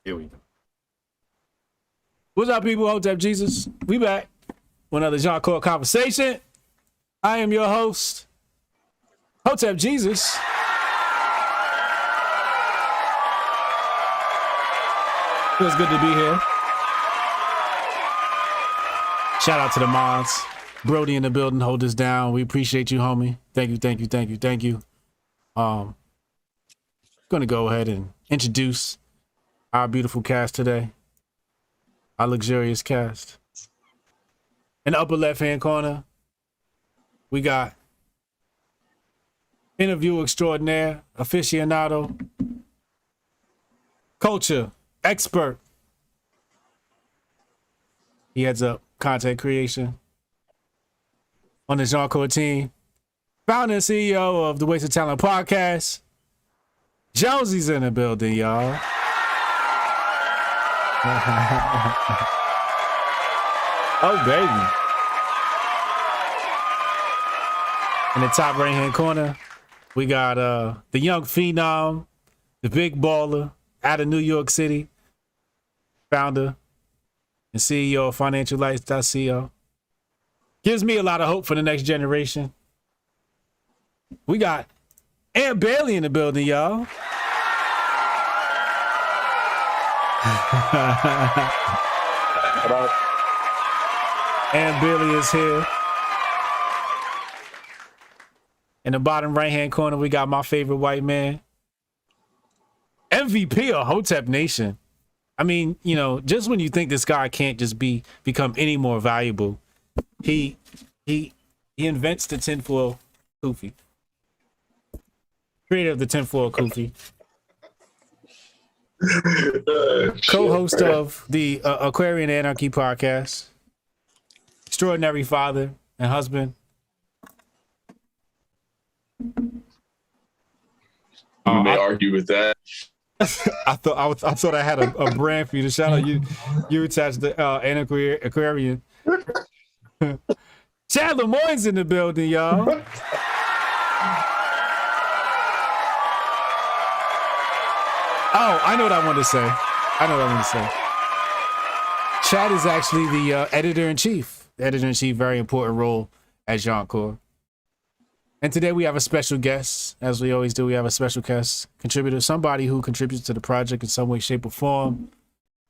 Here we go. What's up, people? Hotep Jesus. We back with another Jianchor conversation. I am your host, Hotep Jesus. Feels good to be here. Shout out to the mods. Brody in the building, hold this down. We appreciate you, homie. Thank you. Gonna go ahead and introduce our beautiful cast today. Our luxurious cast. In the upper left-hand corner, we got interview extraordinaire, aficionado, culture expert. He heads up content creation on the Jianchor team. Founder and CEO of the Wasted Talent podcast. Jonesy's in the building, y'all. Oh, baby. In the top right-hand corner, we got the young phenom, the big baller out of New York City, founder and CEO of financiallights.co. Gives me a lot of hope for the next generation. We got Aunt Bailey in the building, y'all. Aunt Bailey is here. In the bottom right-hand corner, we got my favorite white man, MVP of Hotep Nation. I mean, you know, just when you think this guy can't just become any more valuable, he invents the tinfoil kufi. Creator of the tinfoil kufi. Co-host of the Aquarian Anarchy podcast. Extraordinary father and husband. You may argue with that. I thought I had a brand for you to shout out. You attached the Aquarian. Chad Lemoyne's in the building, y'all. Oh, I know what I want to say. Chad is actually the editor-in-chief. Editor-in-chief, very important role at Jianchor. And today we have a special guest. As we always do, we have a special guest contributor, somebody who contributes to the project in some way, shape, or form.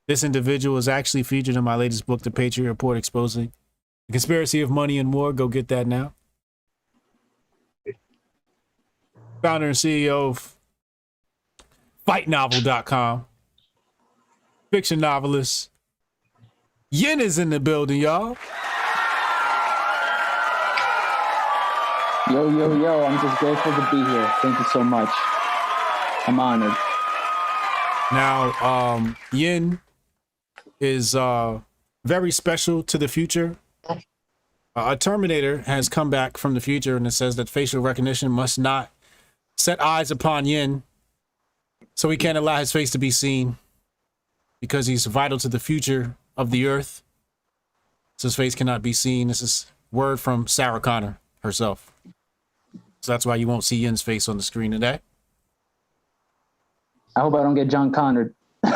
This individual is actually featured in my latest book, The Patriot Report, exposing the conspiracy of money and more. Go get that now. Founder and CEO of FightNovel.com. Fiction novelist. Yin is in the building, y'all. Yo, I'm just grateful to be here. Thank you so much. I'm honored. Now, Yin is very special to the future. A Terminator has come back from the future and it says that facial recognition must not set eyes upon Yin, so he can't allow his face to be seen because he's vital to the future of the earth. So his face cannot be seen. This is word from Sarah Connor herself. So that's why you won't see Yin's face on the screen today. I hope I don't get John Connor. Shout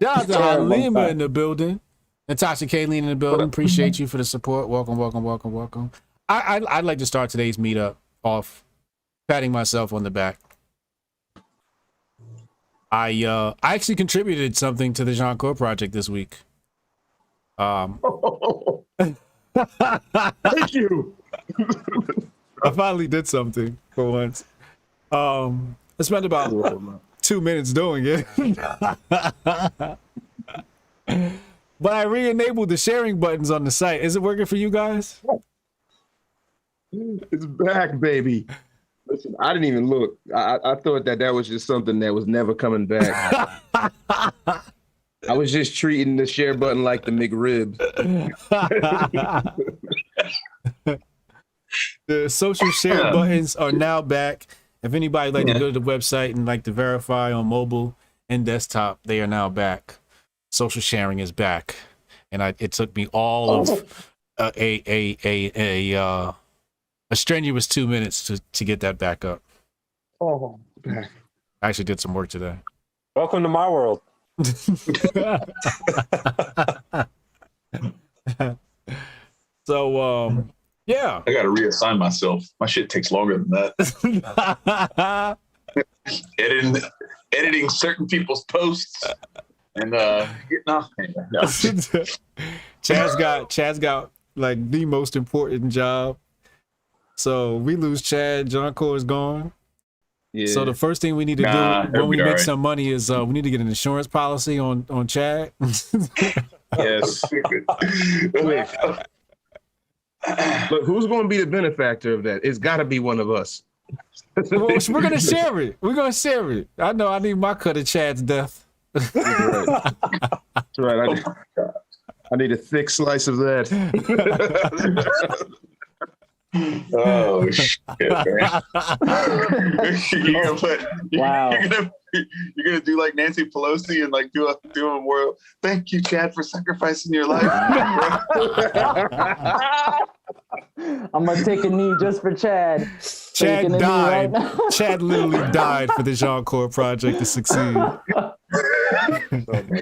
out to Halima in the building. Natasha Kayleen in the building. Appreciate you for the support. Welcome. I'd like to start today's meetup off patting myself on the back. I actually contributed something to the Jianchor project this week. Thank you. I finally did something for once. I spent about 2 minutes doing it. But I re-enabled the sharing buttons on the site. Is it working for you guys? It's back, baby. Listen, I didn't even look. I thought that was just something that was never coming back. I was just treating the share button like the McRib. The social share buttons are now back. If anybody would like to go to the website and like to verify on mobile and desktop, they are now back. Social sharing is back, and it took me all of a strenuous 2 minutes to get that back up. Oh, back. I actually did some work today. Welcome to my world. So, yeah. I gotta reassign myself. My shit takes longer than that. Editing certain people's posts and getting off. No. Chad's got like the most important job. So we lose Chad, Jianchor is gone. Yeah. So the first thing we need to do when we make some money is we need to get an insurance policy on Chad. Yes. Wait. Look, who's going to be the benefactor of that? It's got to be one of us. Well, we're gonna share it. We're gonna share it. I know. I need my cut of Chad's death. That's right. I need a thick slice of that. Oh shit, man. Wow. You're gonna do like Nancy Pelosi and like do a memorial. Thank you, Chad, for sacrificing your life. I'm gonna take a knee just for Chad. Chad Taking a knee died. right now. Chad literally died for the Jianchor project to succeed.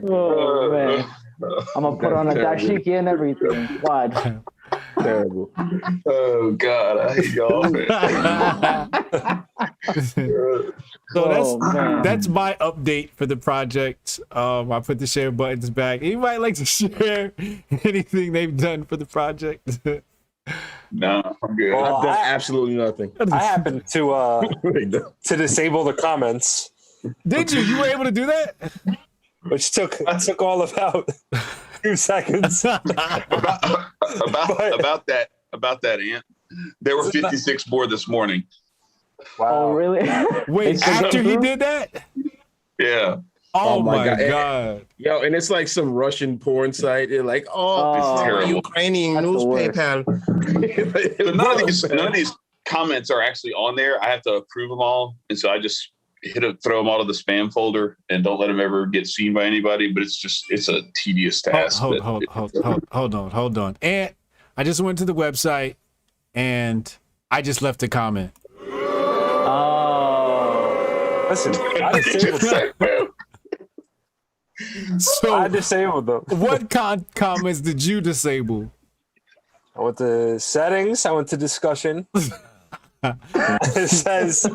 Oh man, I'm gonna put on a dashiki and everything. Watch. Terrible. Oh God, I hate y'all, man. So man. that's my update for the project. I put the share buttons back. Anybody like to share anything they've done for the project? No, I'm good. Well, I've done absolutely nothing. I happened to disable the comments, Did you? You were able to do that? which took all about 2 seconds. about that, Ant. There were 56 more this morning. Oh really? Wait, after he did that? Yeah. Oh my God. Yo, and it's like some Russian porn site. They're like, it's terrible. Ukrainian That's news the worst. PayPal. But none of these comments are actually on there. I have to approve them all, and so I just throw them all to the spam folder and don't let them ever get seen by anybody. But it's a tedious task. Hold on. And I just went to the website and I just left a comment. Oh. Listen, I disabled them. So I disabled them. what comments did you disable? I went to settings. I went to discussion. It says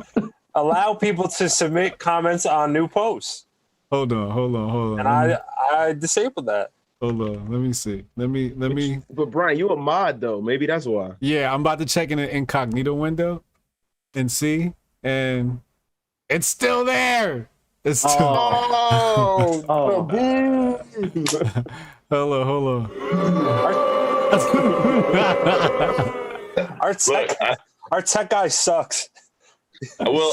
allow people to submit comments on new posts. Hold on. And I disabled that. Hold on. Let me see. Let me. But Brian, you a mod though. Maybe that's why. Yeah, I'm about to check in an incognito window and see, and it's still there. It's still. Oh, Oh. Hold on. Our tech guy sucks. I will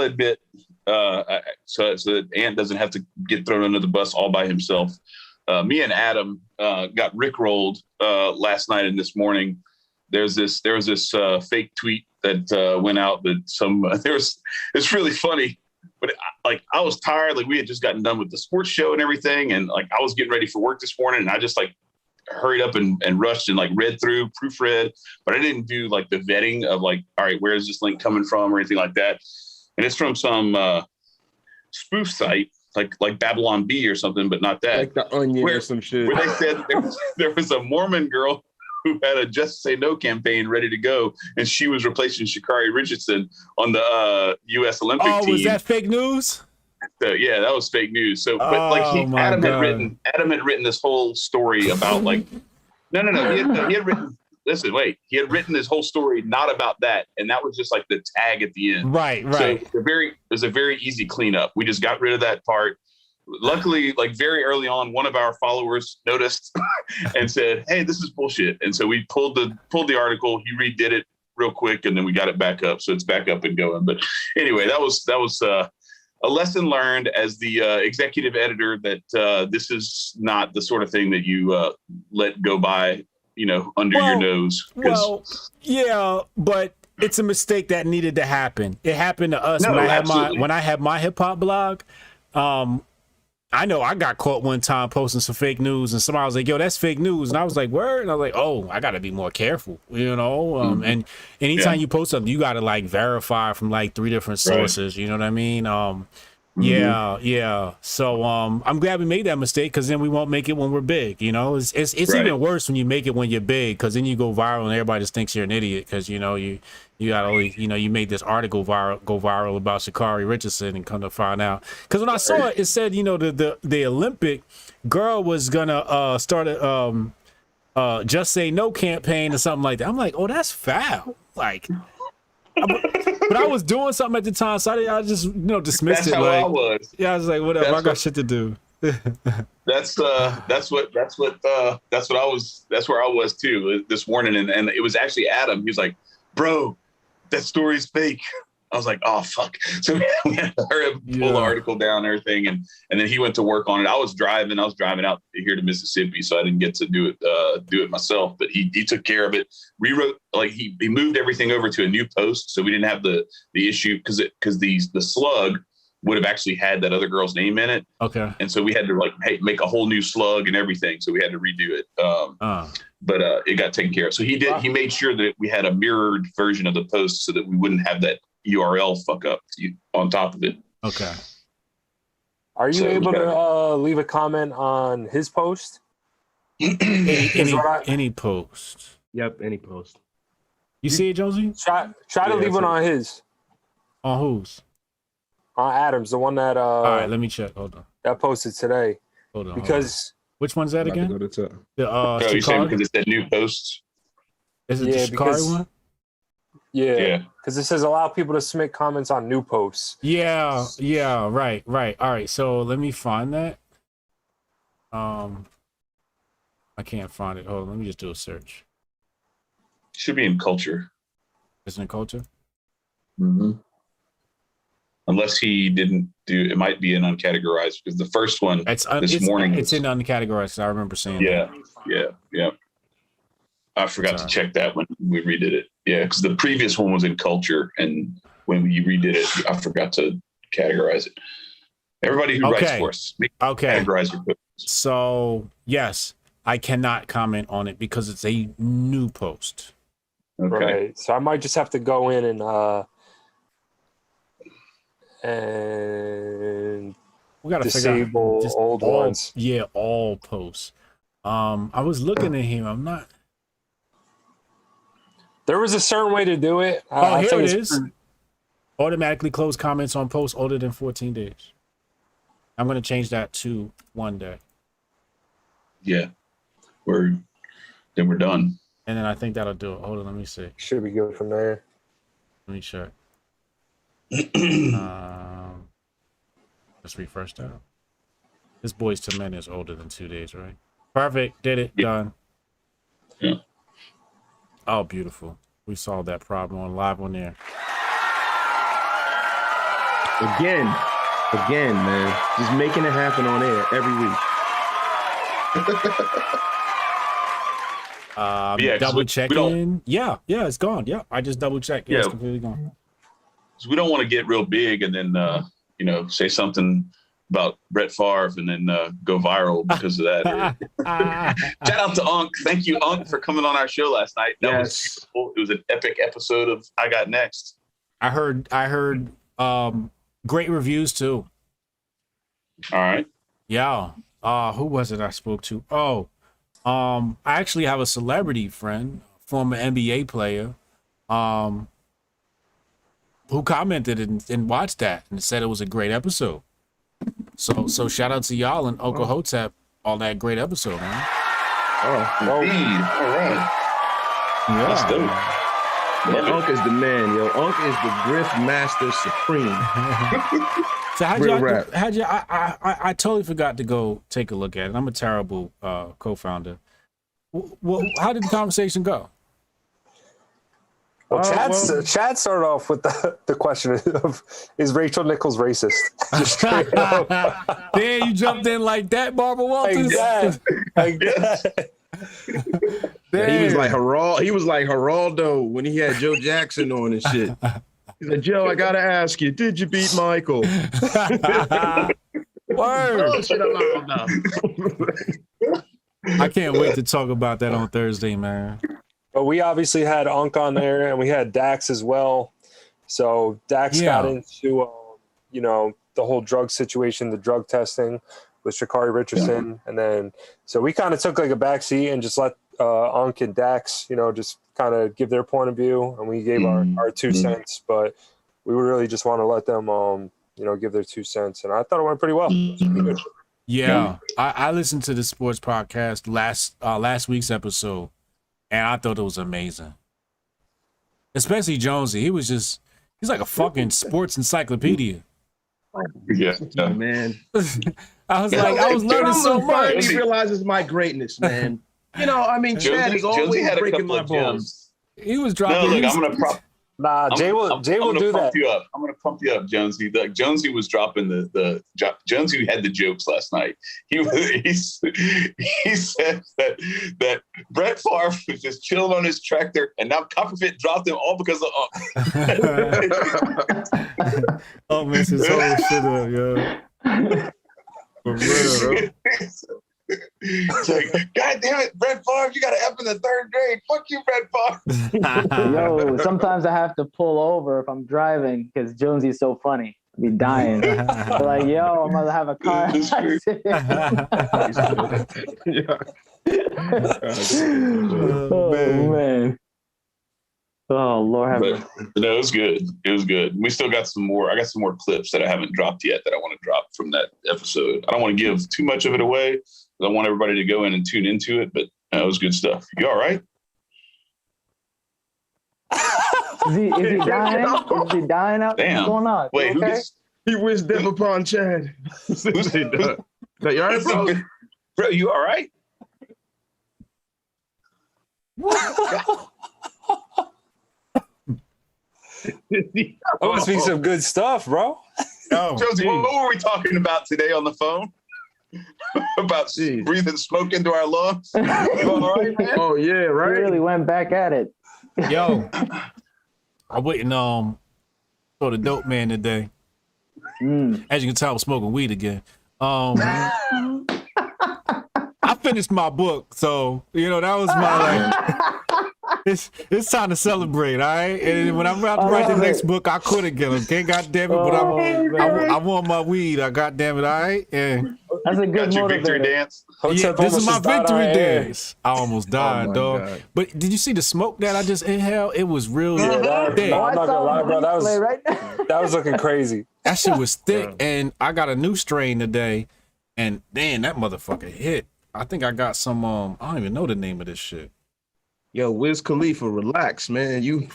admit. So that Ant doesn't have to get thrown under the bus all by himself. Me and Adam got rickrolled last night and this morning. There was this fake tweet that went out that it's really funny, but I was tired. Like we had just gotten done with the sports show and everything, and like I was getting ready for work this morning, and I just like hurried up and rushed and like read through, proofread, but I didn't do like the vetting of like, all right, where is this link coming from or anything like that. And it's from some spoof site like Babylon Bee or something, but not that. Like the Onion or some shit. Where they said there was a Mormon girl who had a Just Say No campaign ready to go, and she was replacing Sha'Carri Richardson on the U.S. Olympic team. Oh, was that fake news? So, yeah, that was fake news. So, but like Adam had written this whole story about like, no. He had written. Listen, wait. He had written this whole story not about that, and that was just like the tag at the end. Right. So it was a very easy cleanup. We just got rid of that part. Luckily, like very early on, one of our followers noticed and said, "Hey, this is bullshit." And so we pulled the article. He redid it real quick, and then we got it back up. So it's back up and going. But anyway, that was a lesson learned as the executive editor that this is not the sort of thing that you let go by, under your nose. Well, yeah, but it's a mistake that needed to happen. It happened to us No, when I had my hip hop blog. I know I got caught one time posting some fake news, and somebody was like, "Yo, that's fake news," and I was like, "Word?" And I was like, "Oh, I got to be more careful," you know. And anytime you post something, you got to like verify from like 3 different sources. You know what I mean? Yeah. So I'm glad we made that mistake, because then we won't make it when we're big. You know, it's even worse when you make it when you're big, because then you go viral and everybody just thinks you're an idiot, because you know you got all these, you know, you made this article go viral about Sha'Carri Richardson, and come to find out, because when I saw it, it said, you know, the Olympic girl was gonna start a Just Say No campaign or something like that. I'm like, oh, that's foul. Like, but I was doing something at the time, so I just, you know, dismissed That's it. how Like, I was. yeah, I was like, whatever, I got shit to do. That's where I was too this morning, and it was actually Adam. He was like, "Bro, that story's fake." I was like, "Oh fuck!" So we had to hurry up and pull the article down and everything, and then he went to work on it. I was driving out here to Mississippi, so I didn't get to do it myself. But he took care of it. Rewrote, like he moved everything over to a new post, so we didn't have the issue, because the slug would have actually had that other girl's name in it. Okay. And so we had to like make a whole new slug and everything. So we had to redo it. But it got taken care of. So he made sure that we had a mirrored version of the post so that we wouldn't have that URL fuck up on top of it. Okay. Are you able to leave a comment on his post? any post. Yep, any post. You see it, Josie? Try to leave one on his. On whose? On Adams, the one that all right, let me check. Hold on. that posted today. Hold on. Because which one's that again? Go to The you saying Sha'Carri? because it said new posts? Is it the Sha'Carri one? Yeah. Because it says allow people to submit comments on new posts. Yeah, right. All right, so let me find that. I can't find it. Hold on, let me just do a search. Should be in culture. Isn't it culture? Mm-hmm. Unless he didn't do it, might be in uncategorized, because the first one this morning it's in uncategorized. I remember saying yeah. I forgot to check that when we redid it. Yeah, because the previous one was in culture, and when we redid it, I forgot to categorize it. Everybody who writes for us, categorize your posts. So yes, I cannot comment on it because it's a new post. Okay. Right. So I might just have to go in and we gotta disable figure out old ones. Yeah, all posts. I was looking at him. I'm not. There was a certain way to do it. Here it is. Automatically close comments on posts older than 14 days. I'm going to change that to 1 day. Yeah. We're done. And then I think that'll do it. Hold on, let me see. Should be good from there. Let me check. Let's refresh that. This Boys to Men is older than 2 days, right? Perfect. Did it. Done. Yeah. Oh, beautiful. We solved that problem on live on air. Again, man. Just making it happen on air every week. Double checking. Yeah, it's gone. Yeah, I just double checked. Yeah, it's completely gone. So we don't want to get real big and then say something about Brett Favre and then go viral because of that. Shout out to Unc. Thank you, Unc, for coming on our show last night. That was beautiful. It was an epic episode of I Got Next. I heard great reviews too. All right. Yeah. Who was it I spoke to? I actually have a celebrity friend, former NBA player, who commented and watched that and said it was a great episode. So shout out to y'all and Uncle Hotep, all that great episode, man. Indeed. All right. Yeah. That's dope. Yeah, Unc is the man, yo. Unc is the Grift Master Supreme. So I totally forgot to go take a look at it. I'm a terrible co-founder. Well, how did the conversation go? Well, Chad started off with the question of, is Rachel Nichols racist? Just straight up. Damn, you jumped in like that, Barbara Walters. Like that. He was like Geraldo when he had Joe Jackson on and shit. He's like, Joe, I gotta ask you, did you beat Michael? Word. Shit allowed now. I can't wait to talk about that on Thursday, man. But we obviously had Unk on there, and we had Dax as well. So Dax got into, the whole drug situation, the drug testing with Sha'Carri Richardson. And then, so we kind of took like a backseat and just let Unk and Dax, just kind of give their point of view. And we gave our 2 cents, but we really just want to let them, give their 2 cents. And I thought it went pretty well. It was pretty good. Yeah, I listened to the sports podcast last week's episode, and I thought it was amazing. Especially Jonesy. He's like a fucking sports encyclopedia. Yeah, Man. I was learning so much. He realizes my greatness, man. Chad is always had a breaking couple my of bones. gems. He was No, dropping. look, I'm gonna prop. Nah, Jay will do that. You up. I'm gonna pump you up, Jonesy. Jonesy was dropping Jonesy had the jokes last night. He said that Brett Favre was just chilling on his tractor, and now Copperfit dropped him all because of Oh, mess his whole shit up, yo. For real, bro. It's like, God damn it, Brett Favre, you got an F in the 3rd grade. Fuck you, Brett Favre. Yo, sometimes I have to pull over if I'm driving because Jonesy's so funny. I'd be dying. Like, yo, I'm gonna have a car accident. Oh man. Oh Lord have mercy. No, it was good. It was good. We still got some more. I got some more clips that I haven't dropped yet that I want to drop from that episode. I don't want to give too much of it away. I want everybody to go in and tune into it, but it was good stuff. You all right? Is he dying? Is he dying out? Damn. What's going on? Wait, You okay? He wished death upon Chad. You all right, bro? Bro, you all right? That must be some good stuff, bro. Oh, Josie, what were we talking about today on the phone? About breathing smoke into our lungs? You all right, man? Oh yeah, He right. really went back at it. yo, I waiting for the dope man today. As you can tell, I'm smoking weed again. I finished my book, so that was my it's time to celebrate, all right? And when I'm about to write the next book, I quit again. Okay, goddamn it! But I want my weed. I goddamn it, all right? And That's a good Got your victory motivator. dance? yeah, this is my victory dance. I almost died, my dog. God. But did you see the smoke that I just inhaled? It was real thick. I'm not gonna lie, bro. That was right now. that was looking crazy. That shit was thick, and I got a new strain today, and damn, that motherfucker hit. I think I got some. I don't even know the name of this shit. Yo, Wiz Khalifa, relax, man. You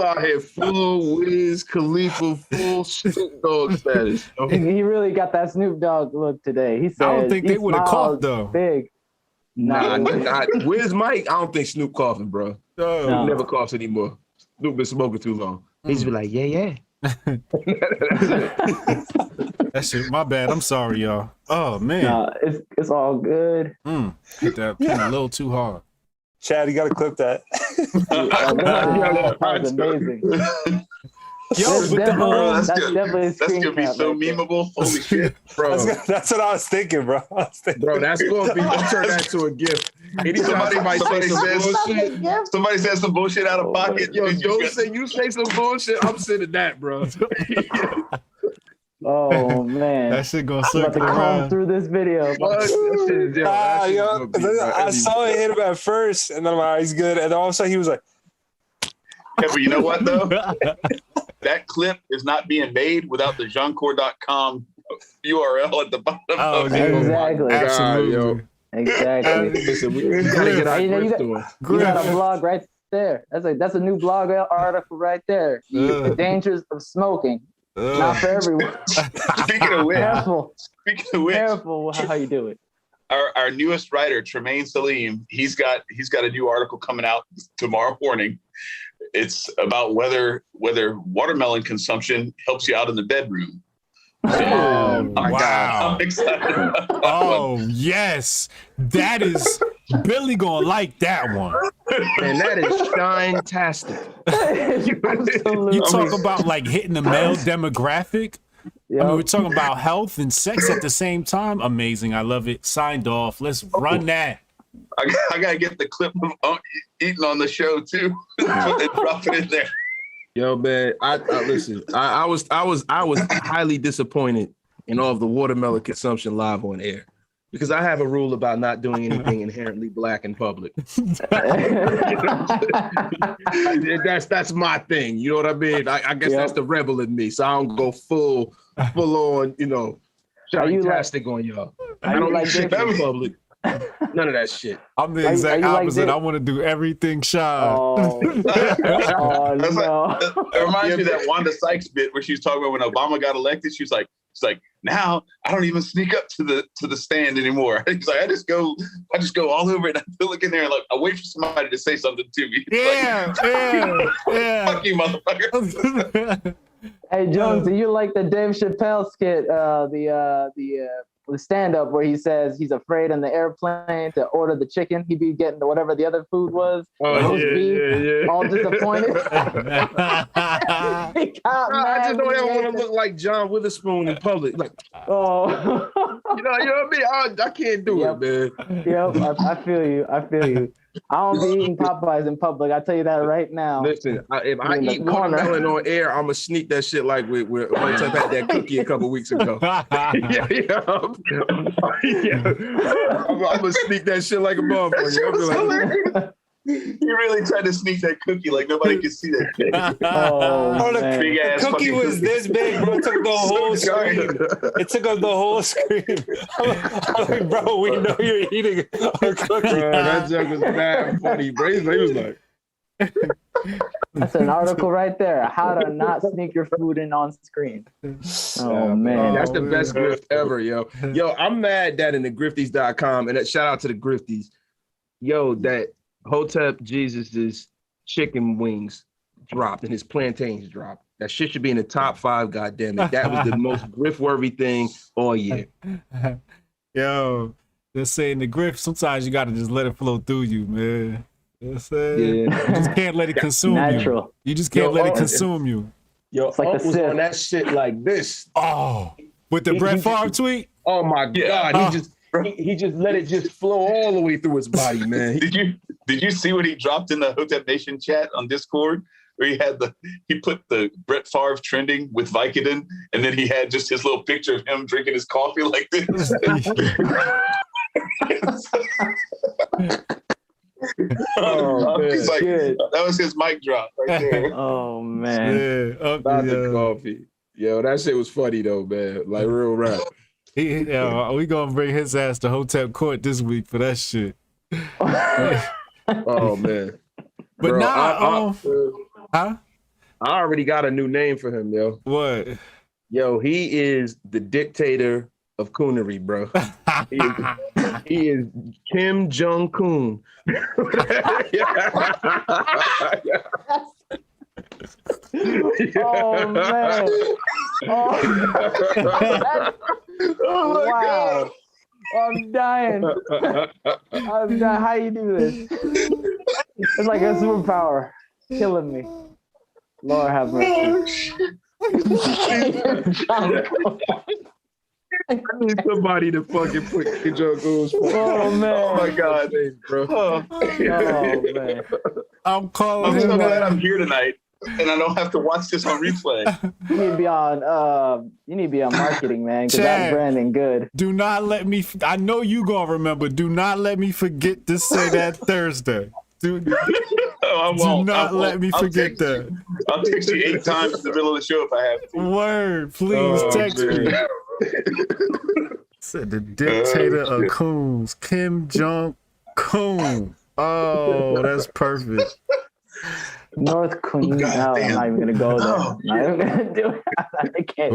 out here full Wiz Khalifa, full Snoop Dogg status. yo. He really got that Snoop Dogg look today. He said, I don't think they he would have smiled coughed though. Big. Nah, No. not Wiz Mike. I don't think Snoop coughing, bro. Oh, No. He never coughs anymore. Snoop been smoking too long. He just be like, yeah. that shit. My bad. I'm sorry, y'all. Oh man, No, it's all good. hit that pen a little too hard. Chad, you gotta clip that. That was amazing. Yo, That's but definitely, that's that's good. definitely a That's going to screen be cap so right there. memeable. Holy shit. Bro, That's what I was thinking, bro. bro, that's gonna be. Let's turn that to a gift. Anytime somebody say some bullshit, Somebody says some bullshit out of pocket. yo, dude, you say some bullshit. I'm sending that, bro. Oh man, that shit gonna I'm about to circle comb around. through this video. What? That shit is- yo, that shit is gonna be, bro, I saw it hit him at first, and then I'm like, he's good. And then all of a sudden he was like, Yeah, but you know what, though? That clip is not being made without the Jianchor.com URL at the bottom Oh, of yeah. it. Exactly. Absolutely. yo. Exactly. Listen, we gotta get our You know, you grips got- doing. You got a blog right there. That's a new blog article right there. The dangers of smoking. Not for everyone. Speaking of which, Careful how you do it. our newest writer, Tremaine Salim, he's got a new article coming out tomorrow morning. It's about whether watermelon consumption helps you out in the bedroom. Oh, wow. I'm excited about that one. Oh yes, that is Billy gonna like that one. Man, that is shine-tastic. Absolutely. You talk about like hitting the male demographic. I mean, we're talking about health and sex at the same time. Amazing. I love it. Signed off. Let's run that. I gotta get the clip of eating on the show too. Drop it in there. Yo, man, I listen. I was highly disappointed in all of the watermelon consumption live on air because I have a rule about not doing anything inherently black in public. That's my thing. You know what I mean? I guess that's the rebel in me. So I don't go full on, shot-tastic on y'all. I don't like shit in public. None of that shit. I'm the exact opposite. I want to do everything shy. Oh, no. It reminds me of that Wanda Sykes bit where she was talking about when Obama got elected. She's like, now I don't even sneak up to the stand anymore. He's like, I just go all over it. I look in there and like I wait for somebody to say something to me. Yeah. Fuck you, motherfucker. Hey Jones, do you like the Dave Chappelle skit, the stand-up where he says he's afraid on the airplane to order the chicken? He'd be getting whatever the other food was. Beef, all disappointed. I just don't ever want to look like John Witherspoon in public. Like, you know what I mean? I can't do it, man. Yep, I feel you. I don't be eating Popeyes in public. I tell you that right now. Listen, if I eat watermelon on air, I'm gonna sneak that shit like with Hotep had that cookie a couple weeks ago. I'm gonna sneak that shit like a motherfucker. You really tried to sneak that cookie like nobody could see that shit. The cookie was this big, bro. It took the whole screen. It took up the whole screen. I'm like, bro, we know you're eating a cookie. That joke was mad funny, bro. He was like, that's an article right there. How to not sneak your food in on screen. Oh man, that's the best grift ever, yo. Yo, I'm mad that in the Grifties.com, and shout out to the Grifties, yo, that Hotep Jesus's chicken wings dropped and his plantains dropped. That shit should be in the top 5, goddammit. That was the most grift-worthy thing all year. Yo, just saying the grift, sometimes you gotta just let it flow through you, man. You know what I'm saying? You just can't let it consume you. You just can't let it consume you. Yo, it's like was on that shit like this. Oh, with the Brett Favre tweet? Oh my God, he just let it just flow all the way through his body, man. Did you see what he dropped in the Hotep Nation chat on Discord? Where he put the Brett Favre trending with Vicodin, and then he had just his little picture of him drinking his coffee like this. That was his mic drop right there. Oh man, about the coffee. Yo, that shit was funny though, man. Like real rap. We gonna bring his ass to Hotep Court this week for that shit. Oh man. But bro, now, I already got a new name for him, yo. What? Yo, he is the dictator of coonery, bro. He is Kim Jong-un. Oh man. Oh wow. I'm dying. How you do this? It's like a superpower. Killing me. Lord have mercy. I need somebody to fucking put Kim Jong-un's Oh man. Oh my God, bro. Oh man. I'm calling I'm him so now. glad I'm here tonight and I don't have to watch this on replay. You need to be on marketing, man, because that's branding good. Do not let me I know you gonna remember. Do not let me forget to say that Thursday. Do not let me forget that. I'll text you 8 times in the middle of the show if I have to. Word, please text me. Said the dictator of coons, Kim Jong-un. Oh, that's perfect. North Korea. No, I'm not even gonna go there. I'm not even gonna do it. I can't.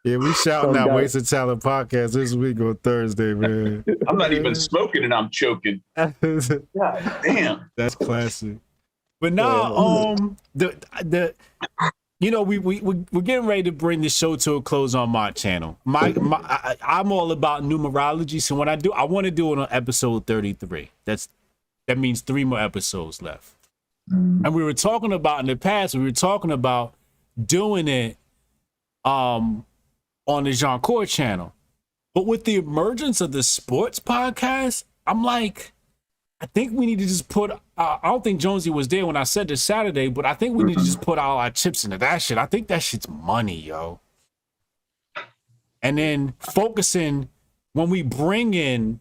We shouting out Wasted Talent Podcast this week on Thursday, man. I'm not even smoking and I'm choking. God damn. That's classic. But now, we're getting ready to bring the show to a close on my channel. I'm all about numerology, so when I want to do it on episode 33. That means 3 more episodes left. And we were talking about in the past, doing it on the Jianchor channel. But with the emergence of the sports podcast, I'm like, I think we need to just put, I don't think Jonesy was there when I said this Saturday, but I think we need to just put all our chips into that shit. I think that shit's money, yo. And then focusing when we bring in,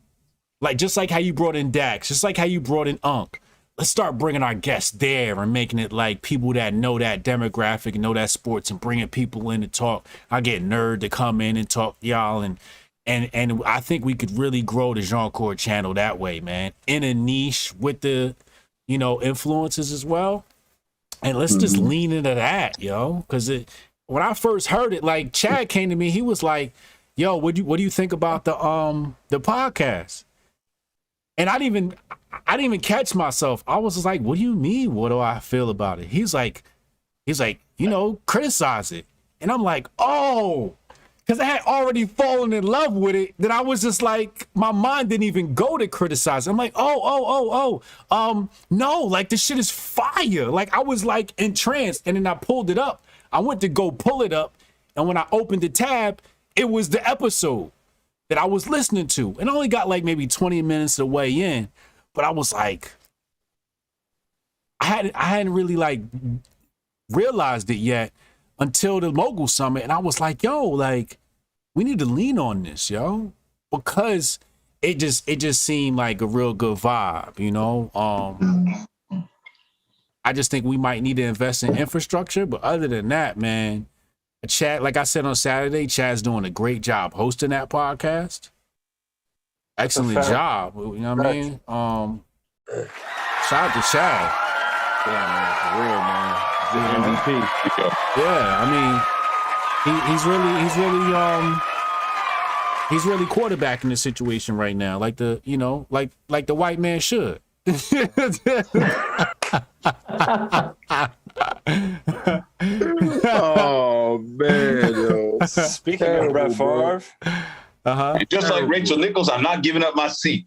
like, just like how you brought in Dax, just like how you brought in Unc, let's start bringing our guests there and making it like people that know that demographic and know that sports and bringing people in to talk. I get Nerd to come in and talk y'all, and I think we could really grow the Jianchor channel that way, man, in a niche with the, you know, influences as well. And let's just lean into that, yo, because when I first heard it, like Chad came to me, he was like, "Yo, what do you think about the podcast?" And I didn't even catch myself. I was just like, "What do you mean? What do I feel about it?" He's like, you know, criticize it. And I'm like, oh, because I had already fallen in love with it. Then I was just like, my mind didn't even go to criticize. I'm like, no, like this shit is fire. Like I was like entranced, and then I pulled it up. I went to go pull it up, and when I opened the tab, it was the episode that I was listening to, and I only got like maybe 20 minutes of the way in, but I was like, I hadn't really like realized it yet until the Mogul Summit, and I was like, yo, like we need to lean on this, yo, because it just seemed like a real good vibe, you know. I just think we might need to invest in infrastructure, but other than that, man, Chad, like I said on Saturday, Chad's doing a great job hosting that podcast. Excellent job. You know what I mean? Shout out to Chad. Yeah, man, for real, man. MVP. Yeah, I mean, he's really quarterbacking the situation right now, like the, you know, like the white man should. Oh man, yo. Speaking of Brett Favre, And just like Rachel Nichols, I'm not giving up my seat.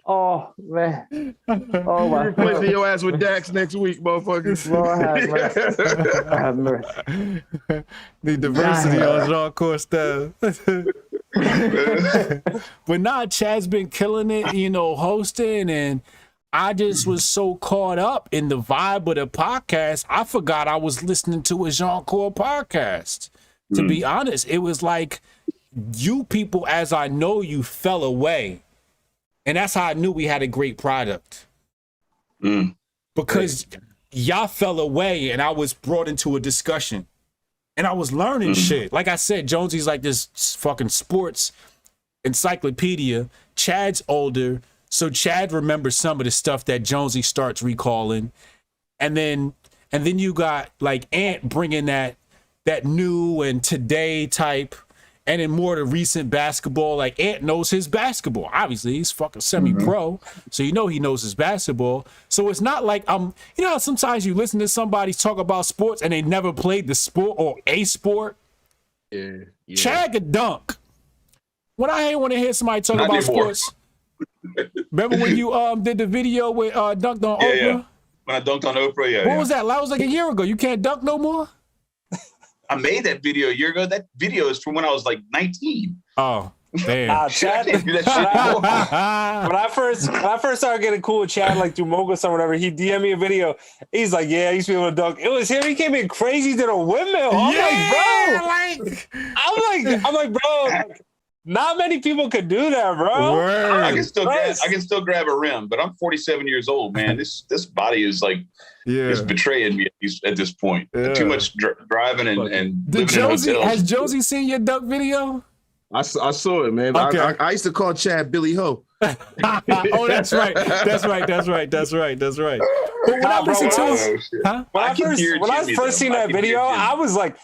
Oh man. Oh my. Replacing your ass with Dax next week, motherfuckers. Lord have mercy. Lord have mercy. The diversity on Jianchor style. But nah, Chad's been killing it, you know, hosting, and I just was so caught up in the vibe of the podcast, I forgot I was listening to a Jianchor podcast. To be honest, it was like you people, as I know you, fell away. And that's how I knew we had a great product. Because y'all fell away and I was brought into a discussion. And I was learning shit. Like I said, Jonesy's like this fucking sports encyclopedia. Chad's older, so Chad remembers some of the stuff that Jonesy starts recalling. And then you got like Ant bringing that new and today type, and then more the recent basketball. Like Ant knows his basketball. Obviously, he's fucking semi-pro, so you know he knows his basketball. So it's not like you know how sometimes you listen to somebody talk about sports and they never played the sport or a sport. Yeah. Chad could dunk. When I want to hear somebody talk Not about anymore. sports, remember when you did the video with dunked on Oprah? Yeah. When I dunked on Oprah, yeah. What was that? That was like a year ago. You can't dunk no more? I made that video a year ago. That video is from when I was like 19. Oh, damn. Chad, I can't do that shit anymore. when I first started getting cool with Chad, like through Mogul or whatever, he DM'd me a video. He's like, "Yeah, I used to be able to dunk." It was him. He came in crazy to the windmill. I'm like, bro, like, not many people could do that, bro. Word. I can still grab a rim, but I'm 47 years old, man. This body is like it's betraying me at this point. Yeah. Too much driving and living in hotels. Has Josie seen your dunk video? I saw it, man. Okay. I used to call Chad Billy Ho. Oh, that's right. That's right. But when I listen to it, huh? When I first seen that video, I was like,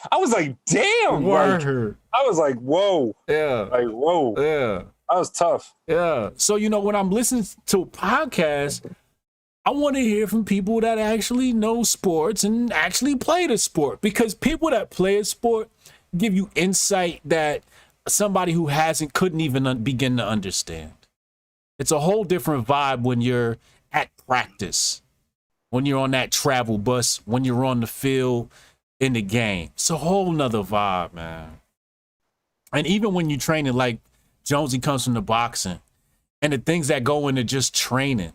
damn. Word. I was like, whoa. Yeah. Like, whoa. Yeah. That was tough. Yeah. So, you know, when I'm listening to a podcast, I want to hear from people that actually know sports and actually play the sport, because people that play a sport give you insight that somebody who couldn't even begin to understand. It's a whole different vibe when you're at practice, when you're on that travel bus, when you're on the field, in the game. It's a whole nother vibe, man. And even when you train it, like Jonesy comes from the boxing and the things that go into just training.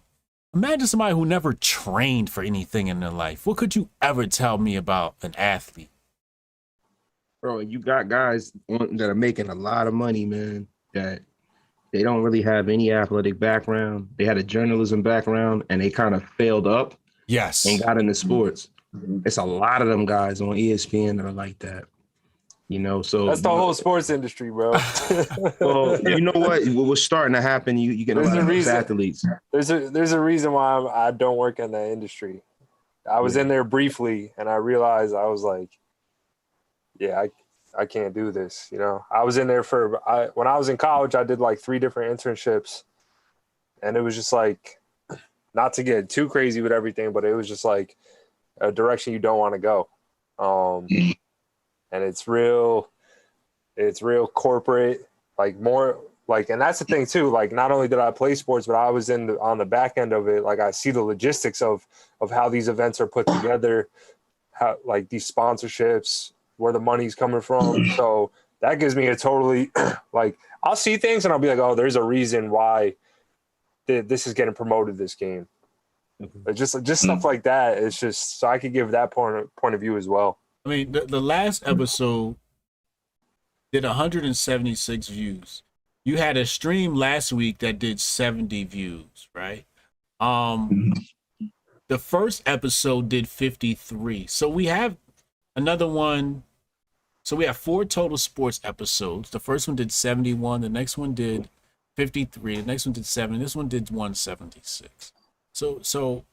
Imagine somebody who never trained for anything in their life. What could you ever tell me about an athlete? Bro, you got guys that are making a lot of money, man, that they don't really have any athletic background. They had a journalism background and they kind of failed up Yes. and got into sports. It's a lot of them guys on ESPN that are like that. You know, so that's the whole sports industry, bro. well, you know what? What's starting to happen? You get a lot of these athletes. There's a reason why I don't work in that industry. I was in there briefly, and I realized I was like, yeah, I can't do this. You know, I was in there when I was in college, I did like 3 different internships, and it was just like, not to get too crazy with everything, but it was just like a direction you don't want to go. And it's real corporate, like more like, and that's the thing too. Like, not only did I play sports, but I was on the back end of it. Like, I see the logistics of how these events are put together, how like these sponsorships, where the money's coming from. So that gives me a totally like, I'll see things and I'll be like, oh, there's a reason why this is getting promoted, this game. But just stuff like that. It's just so I could give that point of view as well. I mean, the last episode did 176 views. You had a stream last week that did 70 views, right? The first episode did 53. So we have another one. So we have 4 total sports episodes. The first one did 71. The next one did 53. The next one did 70. This one did 176. So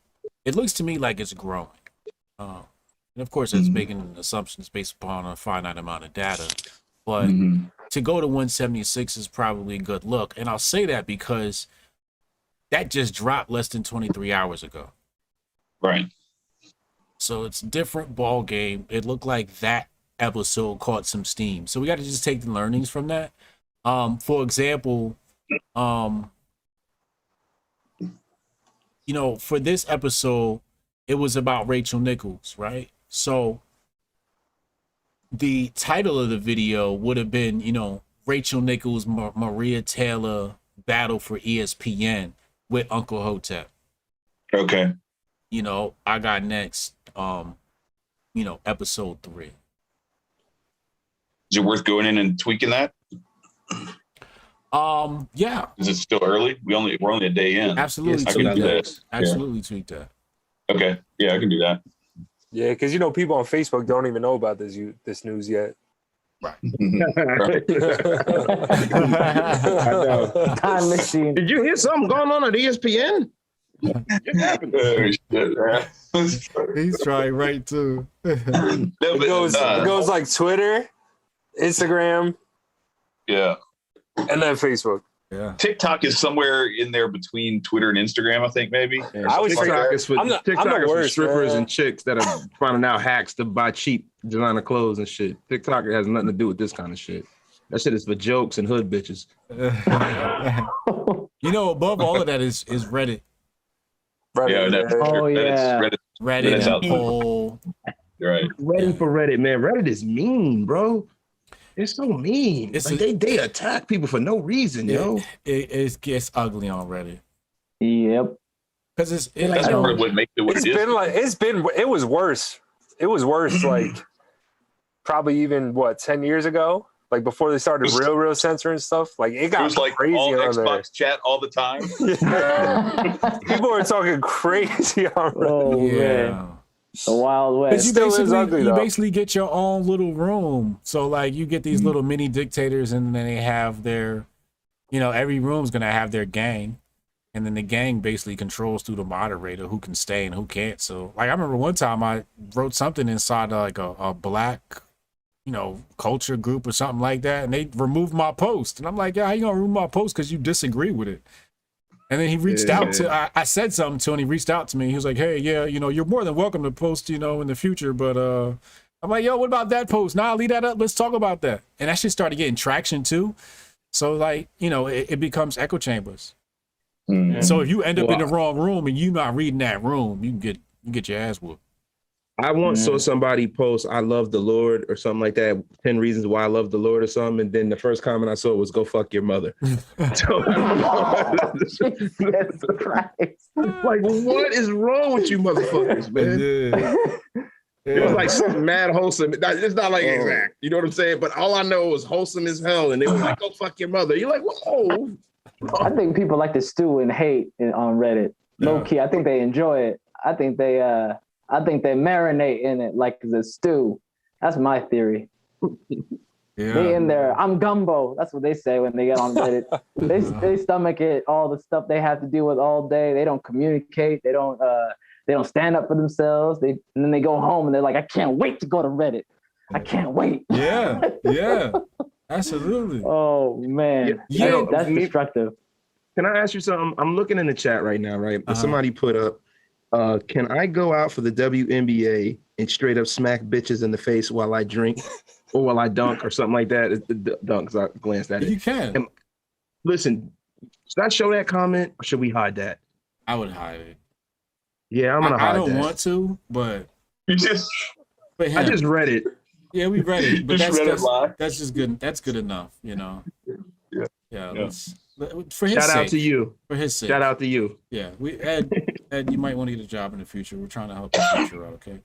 it looks to me like it's growing. And of course, it's making assumptions based upon a finite amount of data. But to go to 176 is probably a good look. And I'll say that because that just dropped less than 23 hours ago. Right. So it's a different ball game. It looked like that episode caught some steam. So we got to just take the learnings from that. For example, you know, for this episode, it was about Rachel Nichols, right? So the title of the video would have been, you know, Rachel Nichols, Maria Taylor battle for ESPN with Uncle Hotep. Okay. You know, I got next, you know, episode 3. Is it worth going in and tweaking that? Yeah. Is it still early? We're only a day in. Absolutely I tweak can do that. that. Absolutely tweak that. Okay. Yeah, I can do that. Yeah, because you know people on Facebook don't even know about this news yet. Right. I know. Time machine. Did you hear something going on at ESPN? He's trying right too. It goes like Twitter, Instagram, yeah, and then Facebook. Yeah. TikTok is somewhere in there between Twitter and Instagram, I think maybe. I was TikTok is for worst, strippers man. and chicks that are finding out hacks to buy cheap designer clothes and shit. TikTok has nothing to do with this kind of shit. That shit is for jokes and hood bitches. You know, above all of that is Reddit. Yeah, Reddit's out and poll. right. Ready for Reddit, man. Reddit is mean, bro. It's so mean. It's like they attack people for no reason, yo. It gets ugly on Reddit. Yep. Because it's That's part of what makes it what it is. It was worse. It was worse like probably even 10 years ago? Like before they started real censoring stuff. Like it got like crazy all on Xbox there. chat all the time. People are talking crazy on Reddit. Oh man. The Wild West. You still is ugly, though. basically get your own little room. So like you get these little mini dictators, and then they have their, you know, every room's gonna have their gang, and then the gang basically controls through the moderator who can stay and who can't. So like I remember one time I wrote something inside like a black, you know, culture group or something like that, and they removed my post, and I'm like, yeah, how you gonna remove my post because you disagree with it? And then he reached out to, I said something to him, and he reached out to me. He was like, hey, yeah, you know, you're more than welcome to post, you know, in the future. But I'm like, yo, what about that post? Nah, leave that up. Let's talk about that. And that shit started getting traction too. So like, you know, it becomes echo chambers. So if you end up in the wrong room and you not reading that room, you can get your ass whooped. I once saw somebody post, "I love the Lord" or something like that. 10 reasons why I love the Lord or something, and then the first comment I saw was, "Go fuck your mother." So I don't know. Jesus Christ. Like, what is wrong with you, motherfuckers, man? It was like something mad wholesome. It's not like exact, you know what I'm saying? But all I know was wholesome as hell, and they were like, "Go fuck your mother." You're like, "Whoa." I think people like to stew and hate on Reddit. Low key, I think they enjoy it. I think they marinate in it like it's a stew. That's my theory. They in there. I'm gumbo. That's what they say when they get on Reddit. They stomach it, all the stuff they have to deal with all day. They don't communicate. They don't stand up for themselves. And then they go home and they're like, I can't wait to go to Reddit. I can't wait. Yeah. Absolutely. Oh man. Yeah. That's destructive. Can I ask you something? I'm looking in the chat right now, right? Somebody put up, can I go out for the WNBA and straight up smack bitches in the face while I drink or while I dunk or something like that? It's the dunk, because I glanced at it. You can. Listen, should I show that comment or should we hide that? I would hide it. Yeah, I'm gonna hide that. I don't want to, but You just I just read it. Yeah, we read it, but Just read it live. that's just good. That's good enough, you know. Yeah. For his Shout sake, out to you. For his sake. Shout out to you. Yeah, Ed, you might want to get a job in the future. We're trying to help the future out, okay?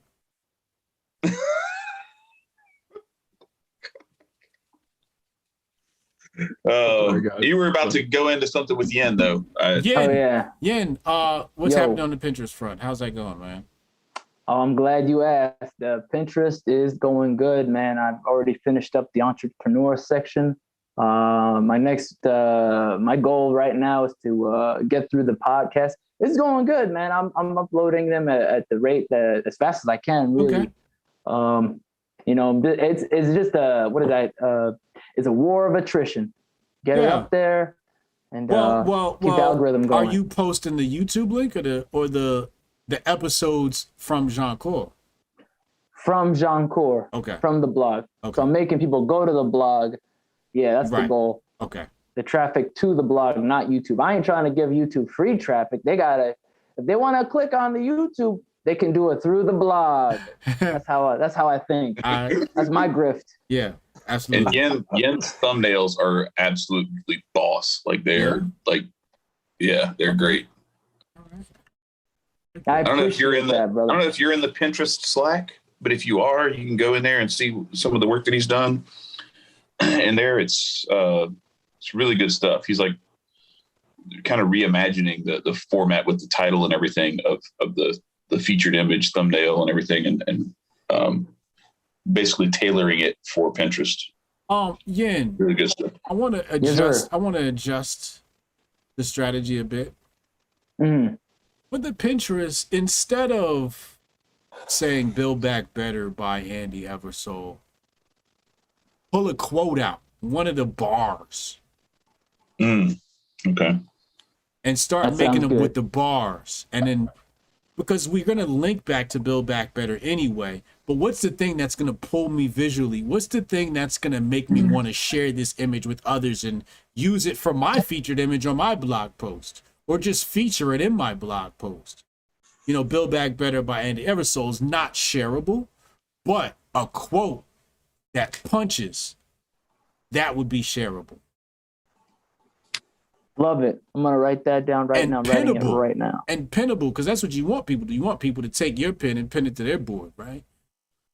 You were about to go into something with Yen, though. Yen, what's happening on the Pinterest front? How's that going, man? Oh, I'm glad you asked. Pinterest is going good, man. I've already finished up the entrepreneur section. My goal right now is to get through the podcast. It's going good, man. I'm uploading them at the rate that as fast as I can, really. Okay. It's just it's a war of attrition. Get it up there and keep the algorithm going. Are you posting the YouTube link or the episodes from Jianchor? From Jianchor. Okay. From the blog. Okay. So I'm making people go to the blog. Yeah, that's the goal. Okay. The traffic to the blog, not YouTube. I ain't trying to give YouTube free traffic. If they want to click on the YouTube, they can do it through the blog. That's how I think. That's my grift. Yeah, absolutely. And Yen's thumbnails are absolutely boss. Like they're they're great. I don't know if you're in that, brother. I don't know if you're in the Pinterest Slack, but if you are, you can go in there and see some of the work that he's done. And there, it's really good stuff. He's like kind of reimagining the format with the title and everything of the featured image, thumbnail, and everything, and basically tailoring it for Pinterest. Yen, really good stuff. I want to adjust. I want to adjust the strategy a bit. Mm-hmm. With the Pinterest, instead of saying "Build Back Better" by Andy Eversole, pull a quote out, one of the bars. Okay. And start making them with the bars. And then, because we're going to link back to Build Back Better anyway, but what's the thing that's going to pull me visually? What's the thing that's going to make me want to share this image with others and use it for my featured image on my blog post? Or just feature it in my blog post? Build Back Better by Andy Eversole is not shareable, but a quote that punches, that would be shareable. Love it. I'm going to write that down right now. I'm writing it right now. And pinnable, because that's what you want people to do. You want people to take your pin and pin it to their board, right?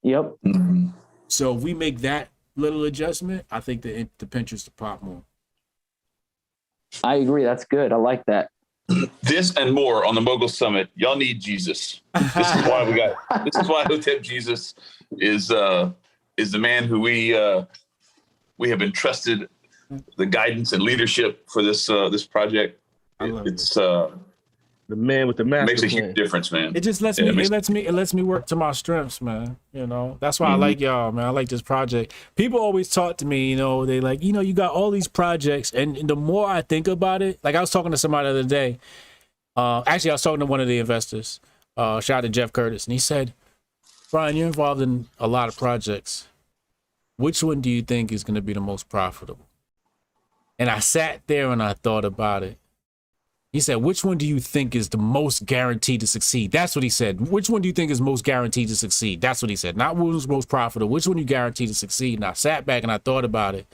Yep. Mm-hmm. So if we make that little adjustment, I think the Pinterest will pop more. I agree. That's good. I like that. This and more on the Mogul Summit. Y'all need Jesus. This is why Hotep Jesus is the man who we have entrusted the guidance and leadership for this project. It's the man with the master makes a plan. huge difference, man. It just lets me work to my strengths, man. That's why I like y'all, man. I like this project. People always talk to me, they like, you got all these projects, and the more I think about it, like I was talking to somebody the other day. Actually, I was talking to one of the investors. Shout out to Jeff Curtis, and he said, "Brian, you're involved in a lot of projects. Which one do you think is going to be the most profitable?" And I sat there and I thought about it. He said, which one do you think is the most guaranteed to succeed? That's what he said. Which one do you think is most guaranteed to succeed? That's what he said. Not who's most profitable. Which one you guaranteed to succeed? And I sat back and I thought about it.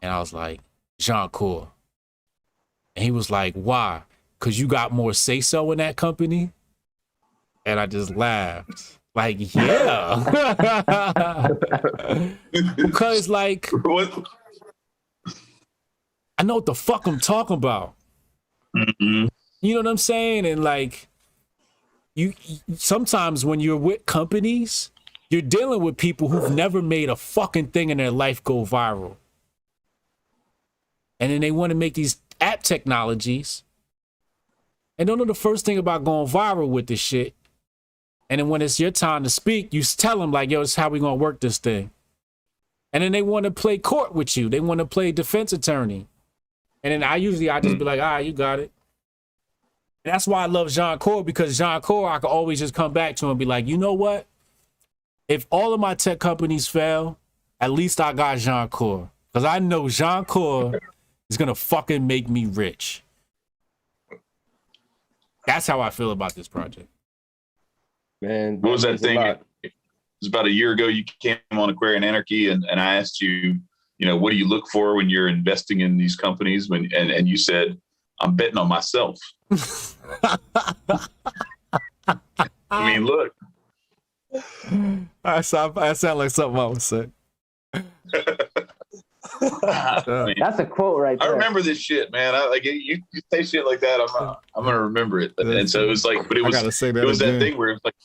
And I was like, Jianchor. And he was like, why? Because you got more say-so in that company? And I just laughed. Like, yeah. Because, like, I know what the fuck I'm talking about. Mm-hmm. You know what I'm saying? And like, you sometimes when you're with companies, you're dealing with people who've never made a fucking thing in their life go viral. And then they want to make these app technologies and don't know the first thing about going viral with this shit. And then when it's your time to speak, you tell them like, yo, this is how we gonna work this thing. And then they want to play court with you. They want to play defense attorney. And then I just be like, all right, you got it. And that's why I love Jianchor, because Jianchor, I can always just come back to him and be like, you know what? If all of my tech companies fail, at least I got Jianchor. Because I know Jianchor is going to fucking make me rich. That's how I feel about this project. Man, What was that thing? It was about a year ago. You came on Aquarian Anarchy, and I asked you, what do you look for when you're investing in these companies? And you said, I'm betting on myself. I mean, look. I sound like something I would say. That's a quote right there. I remember this shit, man. You say shit like that, I'm gonna remember it. And so it was like, but it was that thing where it's like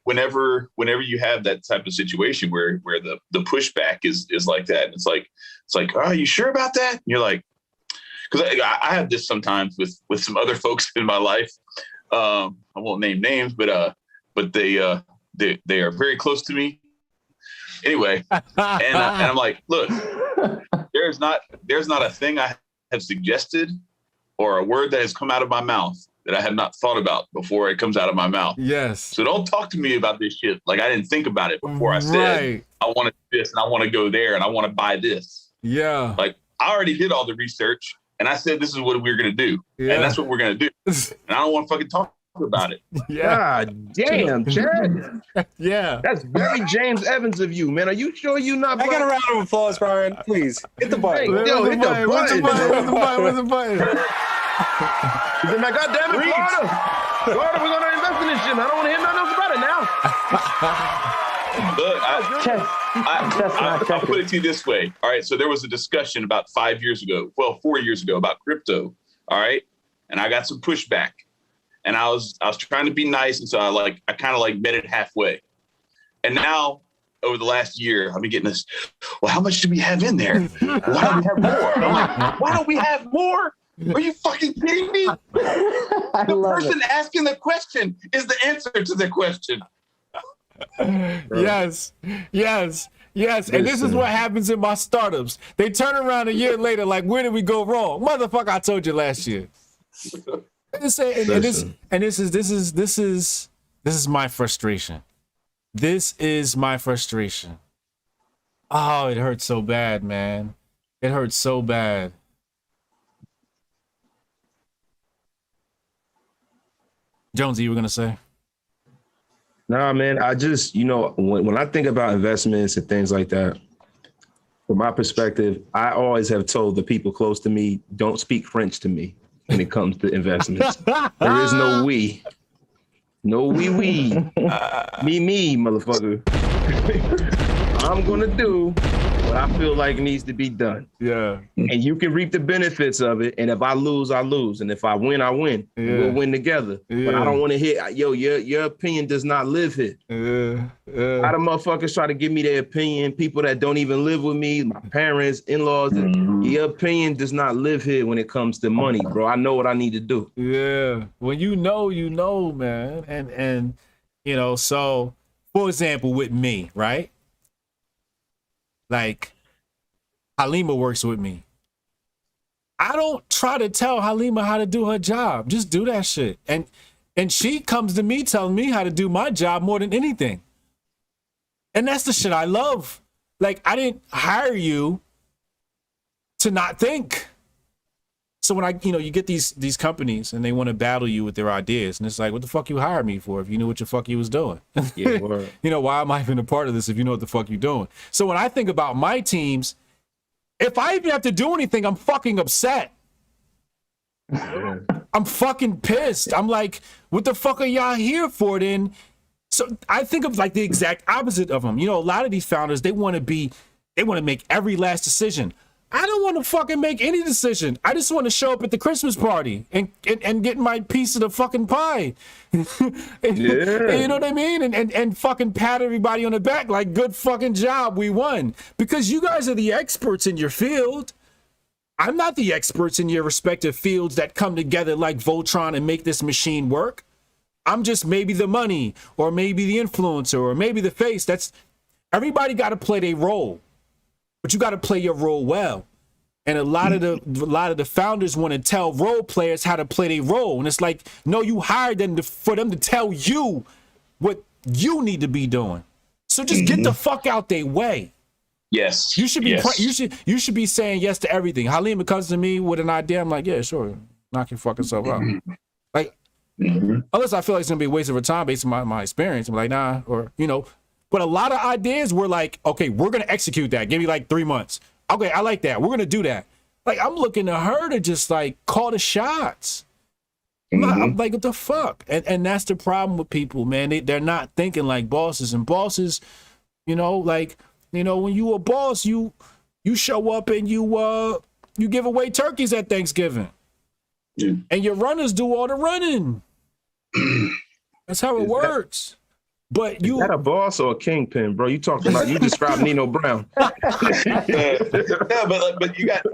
whenever you have that type of situation where the pushback is like that, and it's like, oh, are you sure about that? And you're like, because I have this sometimes with some other folks in my life. I won't name names, but they are very close to me. Anyway, and I'm like, look, there's not a thing I have suggested or a word that has come out of my mouth that I have not thought about before it comes out of my mouth. Yes. So don't talk to me about this shit like I didn't think about it before I said I want to do this and I want to go there and I want to buy this. Yeah. Like I already did all the research and I said this is what we're gonna do. Yeah. And that's what we're gonna do. And I don't want to fucking talk about it. Yeah. God damn, Chad. Yeah. That's very James Evans of you, man. Are you sure you not? I got a round of applause, Brian. Please hit the button. Hey, yo, hit the button. What's the button? He's in that goddamn Florida, we're gonna invest in this shit. I don't want to hear nothing else about it now. Look, I'll put it to you this way. All right, so there was a discussion about 4 years ago about crypto. All right, and I got some pushback, and I was trying to be nice, and so I kind of met it halfway, and now over the last year I've been getting this. Well, how much do we have in there? Why don't we have more? I'm like, why don't we have more? Are you fucking kidding me? The person asking the question is the answer to the question. Yes. And this is what happens in my startups. They turn around a year later, like, where did we go wrong? Motherfucker, I told you last year. This is my frustration. This is my frustration. Oh, it hurts so bad, man. It hurts so bad. Jonesy, you were gonna say? Nah, man. I just, when I think about investments and things like that, from my perspective, I always have told the people close to me, don't speak French to me when it comes to investments. There is no we. No we. Me, motherfucker. I'm gonna do what I feel like needs to be done. Yeah. And you can reap the benefits of it. And if I lose, I lose. And if I win, I win. Yeah. We'll win together. Yeah. But I don't want to hear, your opinion does not live here. Yeah. A lot of motherfuckers try to give me their opinion. People that don't even live with me, my parents, in-laws. Your opinion does not live here when it comes to money, bro. I know what I need to do. Yeah. When you know, man. And so, for example, with me, right? Like, Halima works with me. I don't try to tell Halima how to do her job. Just do that shit. And she comes to me telling me how to do my job more than anything. And that's the shit I love. Like, I didn't hire you to not think. So when you get these companies and they want to battle you with their ideas, and it's like, what the fuck you hired me for if you knew what the fuck you was doing? Yeah, word. Why am I even a part of this if you know what the fuck you're doing? So when I think about my teams, if I even have to do anything, I'm fucking upset. Yeah. I'm fucking pissed. I'm like, what the fuck are y'all here for then? So I think of like the exact opposite of them. A lot of these founders, they want to make every last decision. I don't want to fucking make any decision. I just want to show up at the Christmas party and get my piece of the fucking pie. And you know what I mean? And fucking pat everybody on the back like, good fucking job, we won. Because you guys are the experts in your field. I'm not the experts in your respective fields that come together like Voltron and make this machine work. I'm just maybe the money or maybe the influencer or maybe the face. Everybody got to play their role. But you got to play your role well. And a lot of the founders want to tell role players how to play their role. And it's like, no, you hired them for them to tell you what you need to be doing. So just get the fuck out their way. Yes. You should be you should be saying yes to everything. Halima comes to me with an idea. I'm like, yeah, sure. Knock your fucking self out. Like, unless I feel like it's gonna be a waste of her time based on my experience. I'm like, nah, or But a lot of ideas were like, okay, we're going to execute that. Give me like 3 months. Okay, I like that. We're going to do that. Like, I'm looking to her to just like call the shots. I'm like, what the fuck? And that's the problem with people, man. They're not thinking like bosses. And bosses, when you a boss, you show up and you give away turkeys at Thanksgiving. Yeah. And your runners do all the running. That's how it works. But is that a boss or a kingpin, bro? You described Nino Brown. No, but you got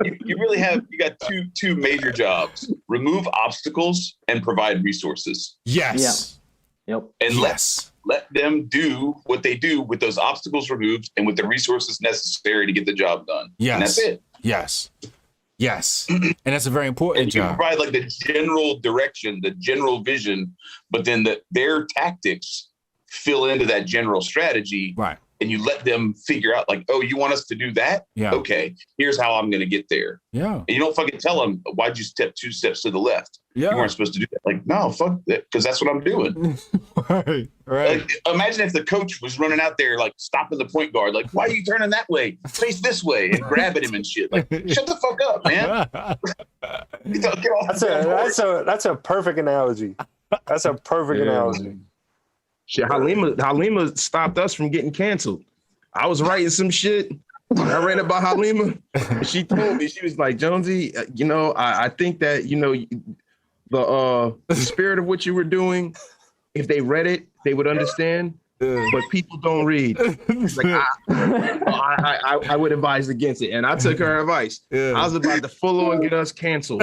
two major jobs: remove obstacles and provide resources. Yes. Yep. And let them do what they do with those obstacles removed and with the resources necessary to get the job done. Yes. And that's it. Yes. And that's a very important job. You provide like the general direction, the general vision, but then their tactics fill into that general strategy, right? And you let them figure out like, oh, you want us to do that? Yeah. Okay, here's how I'm going to get there. Yeah. And you don't fucking tell them, why'd you step 2 steps to the left? Yeah. You weren't supposed to do that. Like, no, fuck that, because that's what I'm doing. Right. Like, imagine if the coach was running out there, like stopping the point guard, like, why are you turning that way? Face this way, and grabbing him and shit. Like, shut the fuck up, man. That's a perfect analogy. That's a perfect analogy. Shit, Halima stopped us from getting canceled. I was writing some shit. I read about Halima. She told me, she was like, Jonesy, I think that, the spirit of what you were doing, if they read it, they would understand. But people don't read. Like, I would advise against it. And I took her advice. I was about to full on get us canceled.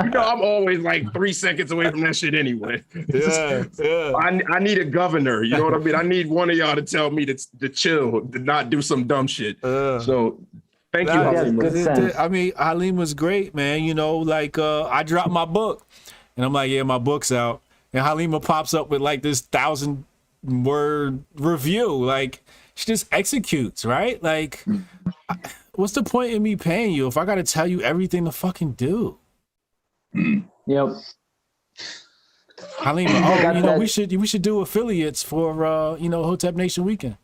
I'm always like 3 seconds away from that shit anyway. I need a governor. You know what I mean? I need one of y'all to tell me to chill, to not do some dumb shit. So thank you, Halima. I mean, Halima's great, man. I dropped my book. And I'm like, yeah, my book's out. And Halima pops up with like this 1,000-word review. Like, she just executes, right? Like, what's the point in me paying you if I got to tell you everything to fucking do? Yep. Halima, we should do affiliates for Hotep Nation weekend.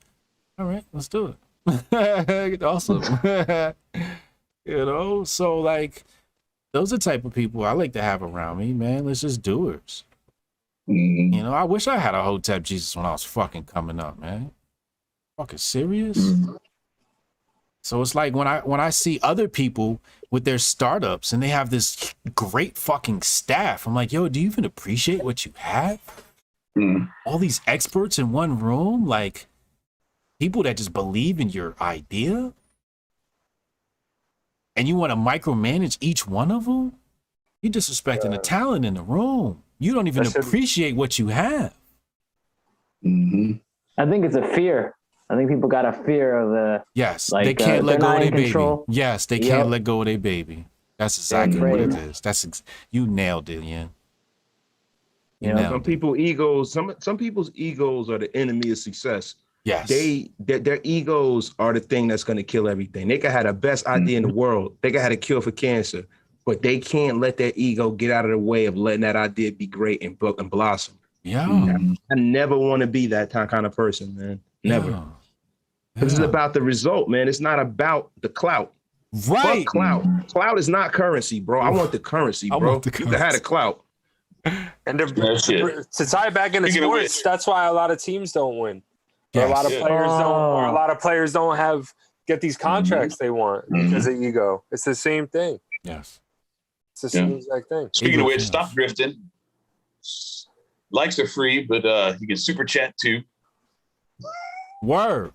All right, let's do it. Awesome. So like, those are the type of people I like to have around me, man. Let's just doers. I wish I had a Hotep Jesus when I was fucking coming up, man. Fucking serious? So it's like when I see other people with their startups and they have this great fucking staff, I'm like, yo, do you even appreciate what you have? All these experts in one room, like people that just believe in your idea, and you want to micromanage each one of them? You're disrespecting the talent in the room. You don't even appreciate what you have. I think it's a fear. I think people got a fear of the. Yes, they can't let go of their baby. Yes, they can't Yep. let go of their baby. That's exactly what it is. You nailed it, Ian. You know, Some people's egos are the enemy of success. Yes. Their egos are the thing that's going to kill everything. They could have the best idea in the world. They could have a cure for cancer, but they can't let their ego get out of the way of letting that idea be great and blossom. Yeah. I never want to be that kind of person, man. Never. Yeah. This is about the result, man. It's not about the clout. Right. Fuck clout. Clout is not currency, bro. I want the currency, bro. You can have the clout. And to tie it back into sports, that's why a lot of teams don't win. Or a lot of players don't. Or a lot of players don't get these contracts they want because of ego. It's the same thing. Yes. It's the same exact thing. Speaking of which, stop grifting. Likes are free, but you can super chat too. Word.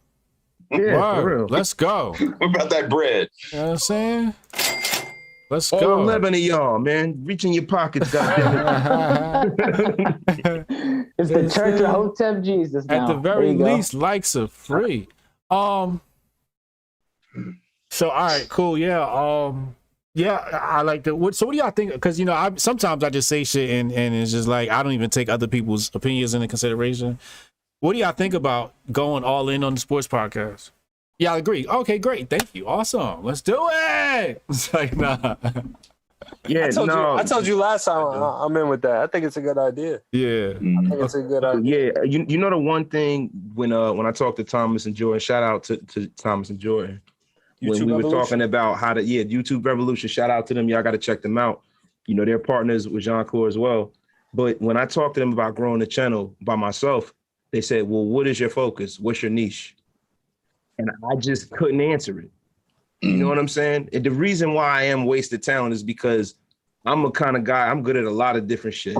Yeah, for real. Let's go. What about that bread? You know what I'm saying? Let's All go. 11 of y'all, man. Reach in your pockets, goddammit. It's the Church of Hotep Jesus now. At the very least, likes are free. So all right, cool. Yeah. Yeah, I like that. So what do y'all think? Because sometimes I just say shit and it's just like I don't even take other people's opinions into consideration. What do y'all think about going all in on the sports podcast? Y'all agree? Okay, great. Thank you. Awesome. Let's do it. It's like, nah. Yeah, I told you last time I'm in with that. I think it's a good idea. Yeah. I think it's a good idea. Yeah, you know the one thing when I talked to Thomas and Jordan, shout out to Thomas and Jordan. When we were talking about how to, YouTube Revolution, shout out to them. Y'all got to check them out. They're partners with Jianchor as well. But when I talked to them about growing the channel by myself, they said, well, what is your focus? What's your niche? And I just couldn't answer it. You know what I'm saying? And the reason why I am wasted talent is because I'm a kind of guy, I'm good at a lot of different shit.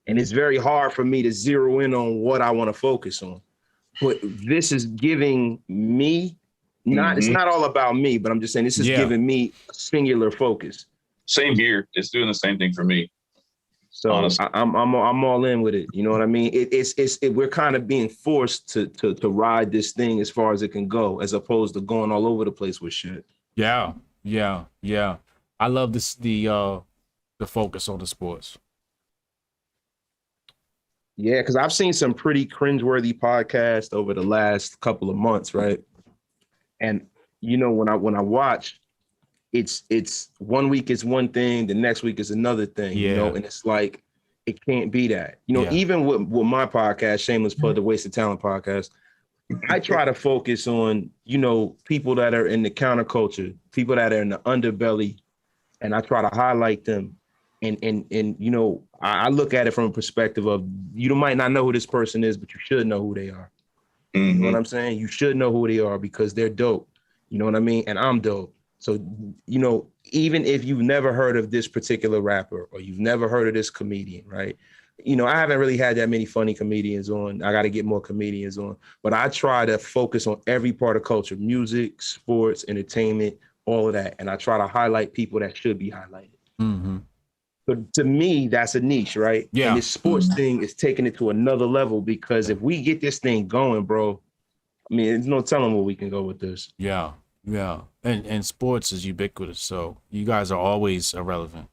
And it's very hard for me to zero in on what I want to focus on. But this is giving me, it's not all about me, but I'm just saying this is giving me a singular focus. Same here. It's doing the same thing for me. So I'm all in with it. You know what I mean? We're kind of being forced to ride this thing as far as it can go, as opposed to going all over the place with shit. Yeah. I love this the focus on the sports. Yeah, because I've seen some pretty cringeworthy podcasts over the last couple of months, right? And when I watch, it's 1 week is one thing, the next week is another thing, and it's like it can't be that. Even with my podcast, Shameless Plug, the Wasted Talent podcast, I try to focus on, people that are in the counterculture, people that are in the underbelly, and I try to highlight them. And I look at it from a perspective of you might not know who this person is, but you should know who they are. You know what I'm saying? You should know who they are because they're dope. You know what I mean? And I'm dope. So, even if you've never heard of this particular rapper or you've never heard of this comedian, right? I haven't really had that many funny comedians on. I got to get more comedians on. But I try to focus on every part of culture, music, sports, entertainment, all of that. And I try to highlight people that should be highlighted. Mm-hmm. But to me, that's a niche, right? Yeah. And this sports thing is taking it to another level because if we get this thing going, bro, there's no telling where we can go with this. Yeah. And sports is ubiquitous, so you guys are always irrelevant.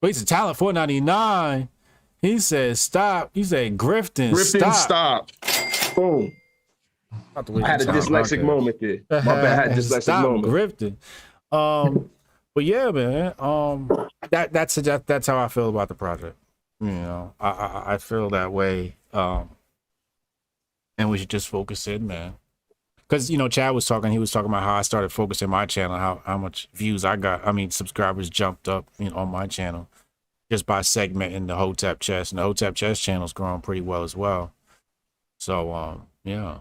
Wasted Talent 499. He says stop. He said grifting stop. Boom. I had a dyslexic moment there. My bad. I had a dyslexic moment. Grifting. But yeah, man. That's how I feel about the project. I feel that way. And we should just focus in, man. Because Chad was talking. He was talking about how I started focusing my channel, how much views I got. Subscribers jumped up on my channel just by segmenting the Hotep Chess, and the Hotep Chess channel's growing pretty well as well. So yeah,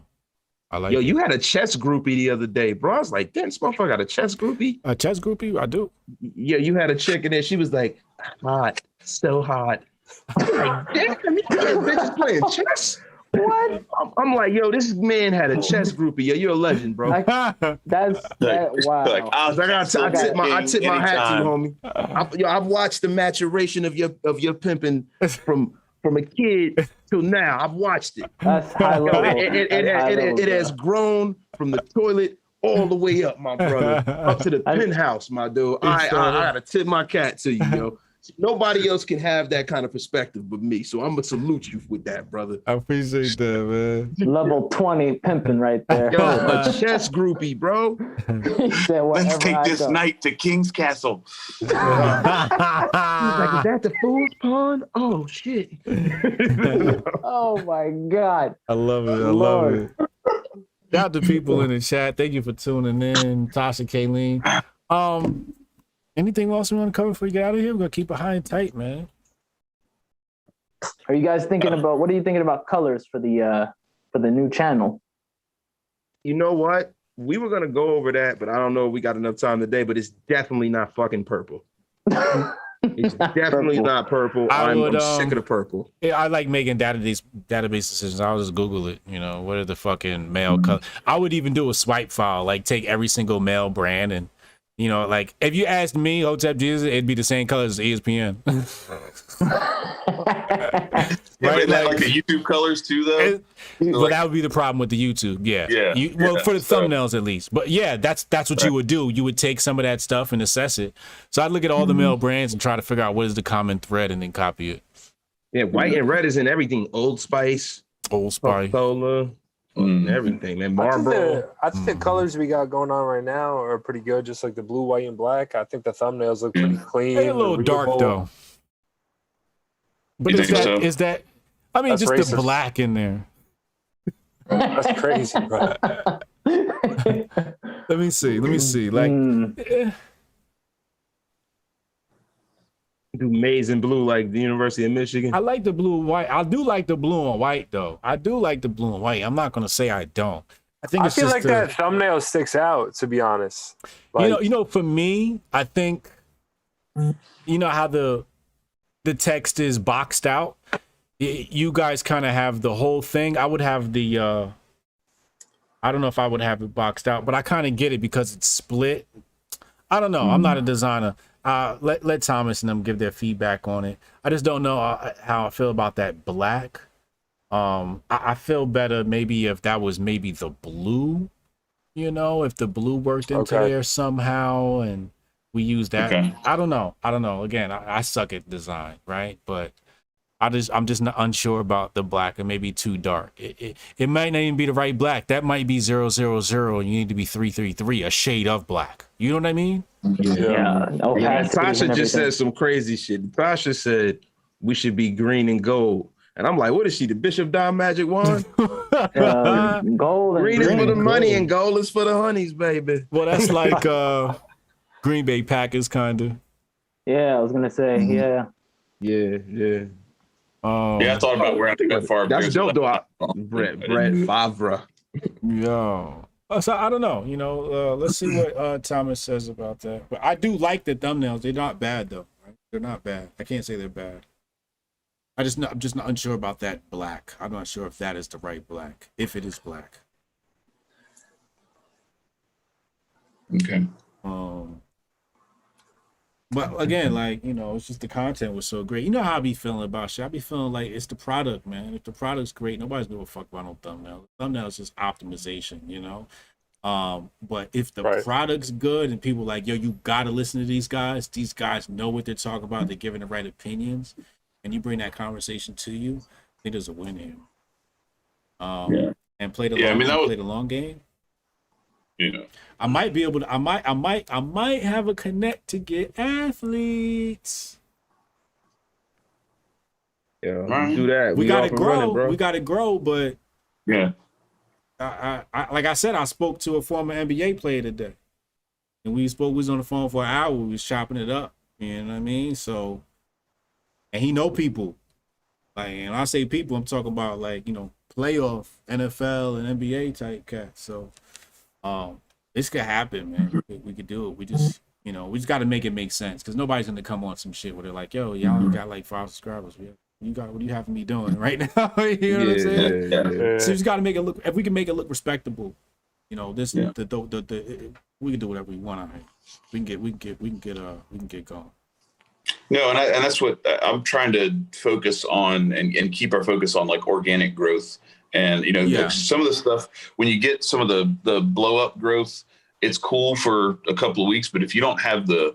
I like. Yo, you had a chess groupie the other day, bro. I was like, damn, this motherfucker got a chess groupie. A chess groupie? I do. Yeah, you had a chick in there. She was like, hot, so hot. I'm like, damn, you bitches playing chess. What? I'm like, yo, this man had a chess groupie. Yo, you're a legend, bro. Wow. I tip my hat to you, homie. I've watched the maturation of your pimping from a kid till now. I've watched it. That's high level. It has grown from the toilet all the way up, my brother, up to the penthouse, my dude. I gotta tip my cat to you, yo. Nobody else can have that kind of perspective but me. So I'm gonna salute you with that, brother. I appreciate that, man. Level 20 pimping right there. Yo, a chess groupie, bro. He said, Let's wherever take I this go. knight to King's Castle. He's like, is that the fool's pawn? Oh shit. Oh my God. I love it. I love it. Shout out to people in the chat. Thank you for tuning in. Tasha, Kayleen. Anything else we want to cover before we get out of here? We're gonna keep it high and tight, man. Are you guys thinking about, what are you thinking about colors for the new channel? You know what? We were gonna go over that, but I don't know if we got enough time today. But it's definitely not fucking purple. It's definitely not purple. I'm sick of the purple. Yeah, I like making database decisions. I'll just Google it. You know, what are the fucking male colors? I would even do a swipe file, like take every single male brand and, you know, like if you asked me, Hotep Jesus, it'd be the same colors as ESPN. Right? Isn't that like the YouTube colors too, though? Well, that would be the problem with the YouTube. Yeah. Well, for the thumbnails at least. But yeah, that's what you would do. You would take some of that stuff and assess it. So I'd look at all the male brands and try to figure out what is the common thread and then copy it. Yeah, white and red is in everything. Old Spice, Coca-Cola, everything, man. Marlboro. I think the colors we got going on right now are pretty good, just like the blue, white, and black. I think the thumbnails look pretty clean. They're a little dark though. But is that I mean, that's just racist. The black in there. That's crazy, bro. Let me see. Like do maize and blue like the University of Michigan. I like the blue and white. I do like the blue and white though. I do like the blue and white. I'm not gonna say I don't. I feel like that thumbnail sticks out, to be honest. Like, you know, for me, I think you know how the text is boxed out. You guys kind of have the whole thing. I would have the I don't know if I would have it boxed out, but I kind of get it because it's split. I don't know. I'm not a designer. Let Thomas and them give their feedback on it. I just don't know how I feel about that black. I feel better maybe if that was maybe the blue, you know, if the blue worked into there somehow and we use that. Okay. I don't know. Again, I suck at design, right? But I'm just not unsure about the black. It may be too dark. It might not even be the right black. That might be 000 and you need to be 333, a shade of black. You know what I mean? Yeah. Tasha just said some crazy shit. Tasha said we should be green and gold. And I'm like, what is she, the Bishop Don Magic Wand? Gold. Green is for the money and gold is for the honeys, baby. Well, that's like Green Bay Packers, kind of. Yeah, I was gonna say, yeah. Yeah, I thought about wearing that far. That's dope, though. Brett Favre. Yo. So I don't know. You know, let's see what Thomas says about that. But I do like the thumbnails. They're not bad though. Right? They're not bad. I can't say they're bad. I'm just not unsure about that black. I'm not sure if that is the right black. If it is black. Okay. But again, like, you know, it's just the content was so great. You know how I be feeling about shit. I be feeling like it's the product, man. If the product's great, nobody's gonna fuck about no thumbnail. Thumbnail is just optimization, you know. But if the product's good and people like, yo, you gotta listen to these guys. These guys know what they're talking about. They're giving the right opinions, and you bring that conversation to you. I think there's a win here. And play the long game. You know, I might be able to. I might have a connect to get athletes. Yeah, do that. We gotta grow. We gotta grow, but yeah. I like I said, I spoke to a former NBA player today, and we was on the phone for an hour. We was chopping it up. You know what I mean? So, and he know people. Like, and I say people, I'm talking about like, you know, playoff NFL and NBA type cats. So. This could happen, man. We could do it. We just got to make it make sense because nobody's gonna come on some shit where they're like, "Yo, y'all only got like 5 subscribers. What are you having me doing right now?" You know what I'm saying? Yeah. So you just got to make it look. If we can make it look respectable, you know, we can do whatever we want. We can get going. No, and that's what I'm trying to focus on and keep our focus on, like organic growth. And, you know, some of the stuff, when you get some of the blow up growth, it's cool for a couple of weeks. But if you don't have the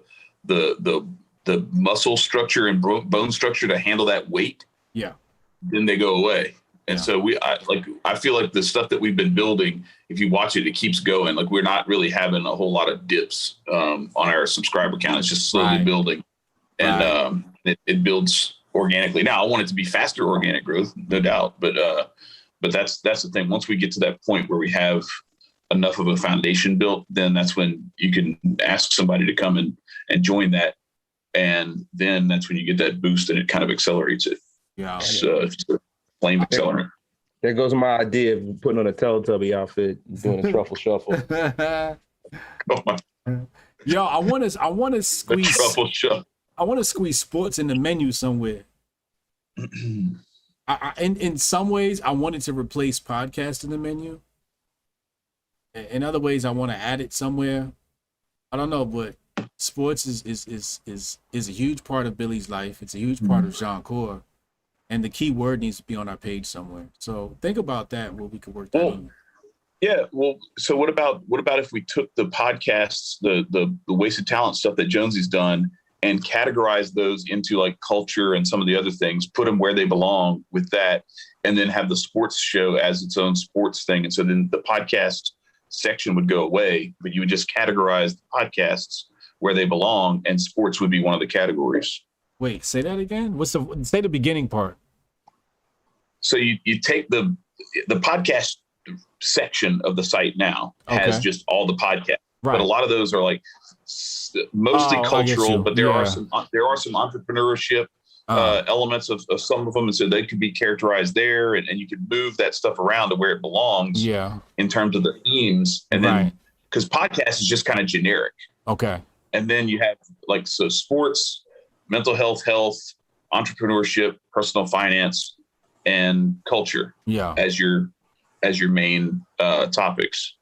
the muscle structure and bone structure to handle that weight, then they go away. And so I feel like the stuff that we've been building, if you watch it, it keeps going. Like we're not really having a whole lot of dips on our subscriber count. It's just slowly building, and it builds organically. Now I want it to be faster organic growth, no doubt, but that's the thing. Once we get to that point where we have enough of a foundation built, then that's when you can ask somebody to come and join that, and then that's when you get that boost and it kind of accelerates it. So it's a flame accelerant. There goes my idea of putting on a Teletubby outfit, doing a truffle shuffle. Oh my. Yo, I want to squeeze Truffle shuffle. I want to squeeze sports in the menu somewhere. In some ways, I wanted to replace podcast in the menu. In other ways, I want to add it somewhere. I don't know, but sports is a huge part of Billy's life. It's a huge part of Jianchor, and the key word needs to be on our page somewhere. So think about that, where we could work that in. Yeah, well, so what about if we took the podcasts, the wasted talent stuff that Jonesy's done, and categorize those into like culture and some of the other things, put them where they belong with that, and then have the sports show as its own sports thing. And so then the podcast section would go away, but you would just categorize the podcasts where they belong, and sports would be one of the categories. Wait, say that again? Say the beginning part. So you take the podcast section of the site now has just all the podcasts, but a lot of those are like mostly cultural, but there are some entrepreneurship elements of some of them, and so they could be characterized there, and you could move that stuff around to where it belongs in terms of the themes. And then because podcast is just kind of generic, and then you have like sports, mental health, entrepreneurship, personal finance, and culture as your main topics.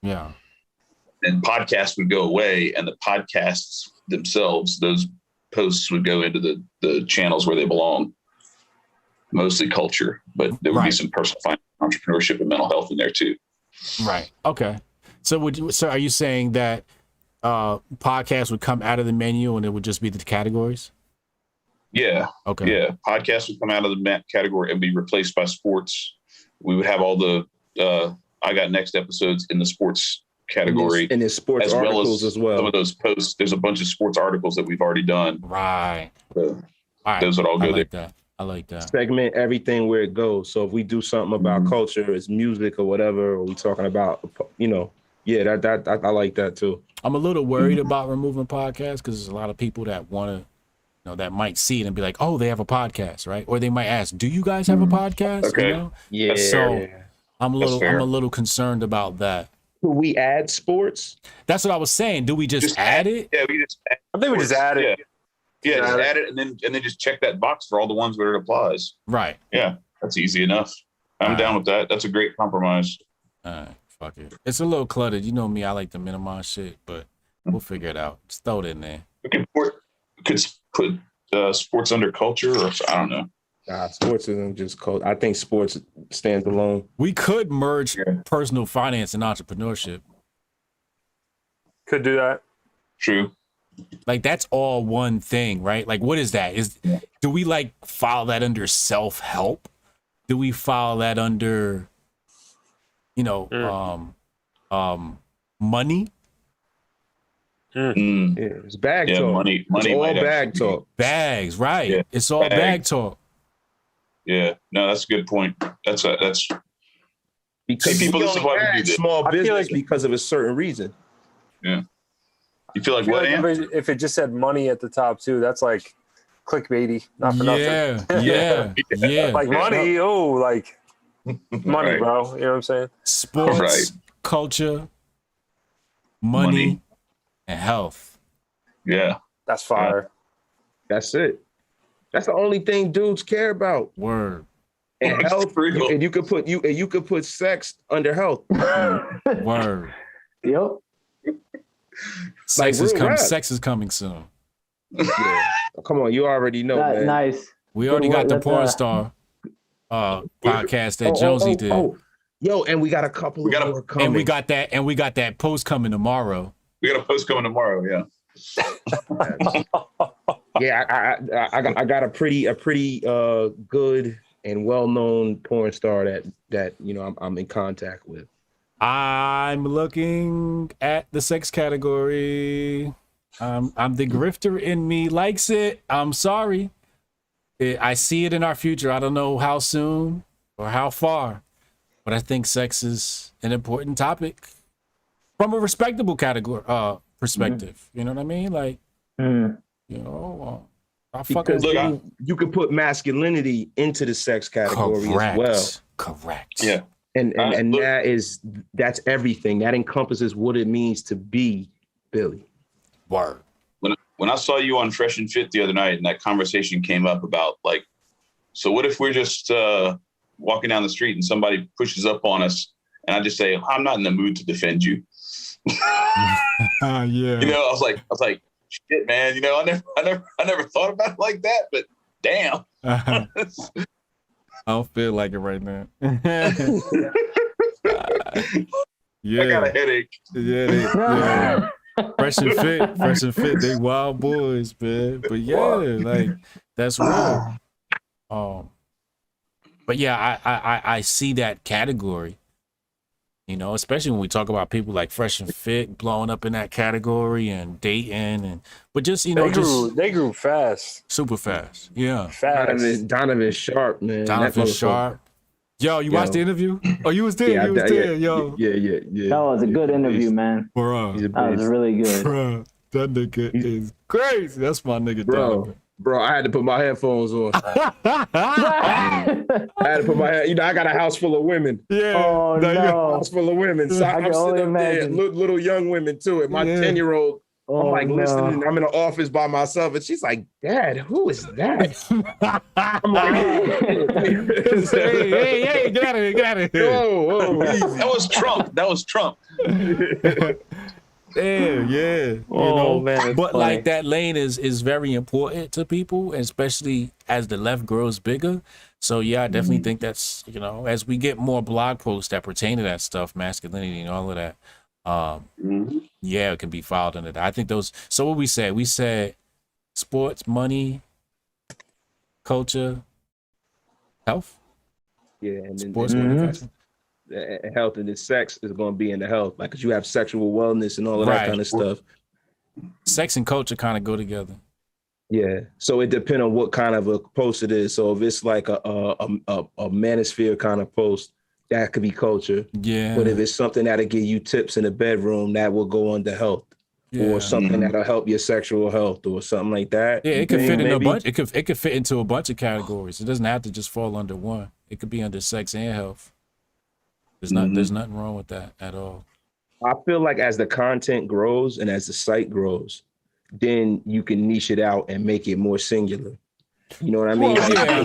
And podcasts would go away, and the podcasts themselves, those posts would go into the channels where they belong, mostly culture, but there would be some personal finance, entrepreneurship, and mental health in there too. Okay. So are you saying that podcasts would come out of the menu and it would just be the categories? Yeah. Podcasts would come out of the category and be replaced by sports. We would have all the I Got Next episodes in the sports category, and there's sports articles as well. Some of those posts, there's a bunch of sports articles that we've already done. So those would all go there. I like that. Segment everything where it goes. So if we do something about culture, it's music or whatever, or we talking about, that I like that too. I'm a little worried about removing podcasts because there's a lot of people that want to, that might see it and be like, oh, they have a podcast, right? Or they might ask, do you guys have a podcast? Okay. Yeah. So I'm a little concerned about that. Could we add sports? That's what I was saying. Do we just add it? Yeah, we just add I think we just add it. Yeah, just add it and then just check that box for all the ones where it applies. Right. Yeah, that's easy enough. I'm down with that. That's a great compromise. All right, fuck it. It's a little cluttered. You know me, I like to minimize shit, but we'll figure it out. Just throw it in there. We could put sports under culture, or I don't know. Nah, sports isn't just culture. I think sports stands alone. We could merge personal finance and entrepreneurship. Could do that. True. Like that's all one thing, right? Like what is that? Do we like file that under self-help? Do we file that under money? Yeah, it's bag talk. Money. It's all bag talk. Bags, right? Yeah, it's all bag talk. Yeah, no, that's a good point. That's because people. This is why we do this. Small business because of a certain reason. Yeah. You feel like what? If it just said money at the top too, that's like clickbaity. Not for nothing. Yeah. Like money. Oh, like money, bro. You know what I'm saying? Sports, culture, money, and health. Yeah, that's fire. That's it. That's the only thing dudes care about. Word. And health, and you could put sex under health. Word. Yep. Sex is coming soon. Yeah. Come on, you already know, man. Nice. We already got the porn star podcast that Jonesy did. Yo, and we got a couple more coming. And we got that post coming tomorrow. We got a post coming tomorrow, yeah. Yeah, I got a pretty good and well-known porn star that you know I'm in contact with. I'm looking at the sex category. I'm the grifter in me likes it. I'm sorry. I see it in our future. I don't know how soon or how far, but I think sex is an important topic from a respectable category perspective. You know what I mean? Like, you know, I fucking Because you could put masculinity into the sex category as well. Correct. Yeah. And Look, that's everything. That encompasses what it means to be Billy. Word. When I saw you on Fresh and Fit the other night, and that conversation came up about like, so what if we're just walking down the street and somebody pushes up on us, and I just say, I'm not in the mood to defend you. Yeah. You know, I was like, shit, man. You know, I never thought about it like that, but damn. I don't feel like it right now. Yeah. I got a headache. Yeah. Fresh and fit, they wild boys, man. But yeah, like that's real. But yeah, I see that category. You know, especially when we talk about people like Fresh and Fit blowing up in that category and dating but just they grew fast, super fast. Yeah, fast. Donovan Sharp, man. Donovan Sharp. Yo, you watched the interview? Oh, you was there. Yeah, you was there, yo. Yeah. That was a good interview, man. Bro, That was really good. bro, that nigga is crazy. That's my nigga, Donovan. Bro, I had to put my headphones on. I had to put my head. You know, I got a house full of women. Yeah. Oh, A no. house full of women. So I'm can only sitting up there, imagine. little young women too. And my 10-year-old, I'm like listening. I'm in the office by myself, and she's like, "Dad, who is that?" I'm like, hey, get out of here. "Whoa, easy." That was Trump. Yeah. You know, man, but funny. like that lane is very important to people, especially as the left grows bigger. So yeah, I definitely think that's, you know, as we get more blog posts that pertain to that stuff, masculinity and all of that, yeah, it can be filed under that. I think those. So what we said sports, money, culture, health. Yeah, and then Sports, money, culture. health and the sex is going to be in the health, like, 'cause you have sexual wellness and all of that kind of stuff. Sex and culture kind of go together. Yeah, so it depends on what kind of a post it is. So if it's like a manosphere kind of post, that could be culture. Yeah. But if it's something that'll give you tips in the bedroom, that will go under health. Or something that'll help your sexual health or something like that. Yeah, it could fit in a bunch. It could fit into a bunch of categories. It doesn't have to just fall under one. It could be under sex and health. There's nothing wrong with that at all. I feel like as the content grows and as the site grows, then you can niche it out and make it more singular. You know what I mean? Well, yeah.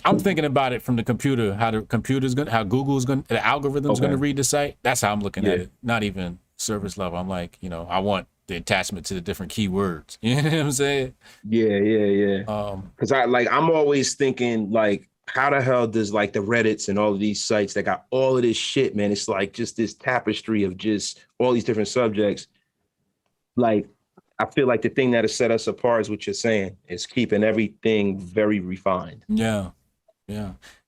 I'm thinking about it from the computer, how Google's going, the algorithm's going to read the site. That's how I'm looking at it. Not even service level. I'm like, you know, I want the attachment to the different keywords. You know what I'm saying? Yeah. Because I'm always thinking like, how the hell does like the Reddits and all of these sites that got all of this shit, man? It's like just this tapestry of just all these different subjects. Like, I feel like the thing that has set us apart is what you're saying, is keeping everything very refined. Yeah.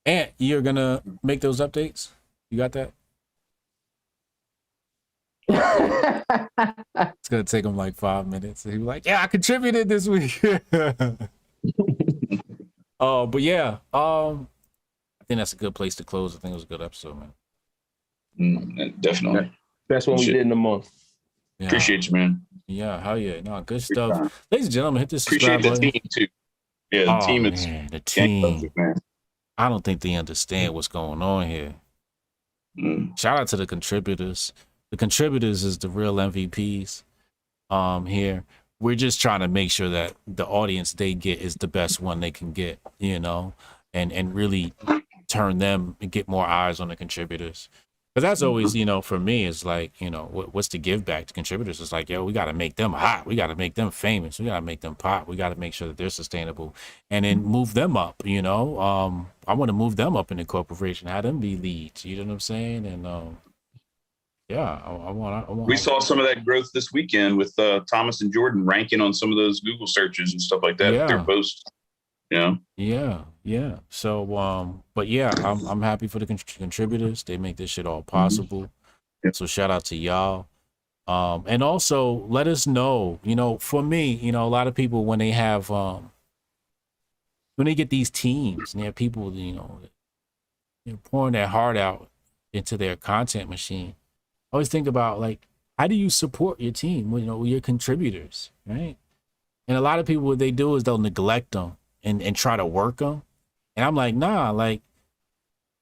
And you're gonna make those updates? You got that? It's gonna take him like 5 minutes. He's like, yeah, I contributed this week. But yeah, I think that's a good place to close. I think it was a good episode, man. Definitely. That's what we did in a month. Yeah. Appreciate you, man. Yeah, hell yeah. No, good stuff. Ladies and gentlemen, hit the subscribe Appreciate the button. team too. Yeah, the team is the team. man. I don't think they understand what's going on here. Shout out to the contributors. The contributors is the real MVPs here. We're just trying to make sure that the audience they get is the best one they can get, you know, and really turn them and get more eyes on the contributors. But that's always, you know, for me, it's like, you know, what's the give back to contributors? It's like, yo, we got to make them hot. We got to make them famous. We got to make them pop. We got to make sure that they're sustainable and then move them up, you know. I want to move them up in the corporation, have them be leads, you know what I'm saying? And Yeah, I want. We saw some of that growth this weekend with Thomas and Jordan ranking on some of those Google searches and stuff like that. Yeah. Their posts. Yeah. Yeah. So, but yeah, I'm happy for the contributors. They make this shit all possible. Yeah. So shout out to y'all. And also let us know, for me, a lot of people when they have, when they get these teams and they have people, pouring their heart out into their content machine. I always think about like, how do you support your team? Your contributors, right? And a lot of people, what they do is they'll neglect them and try to work them. And I'm like, nah, like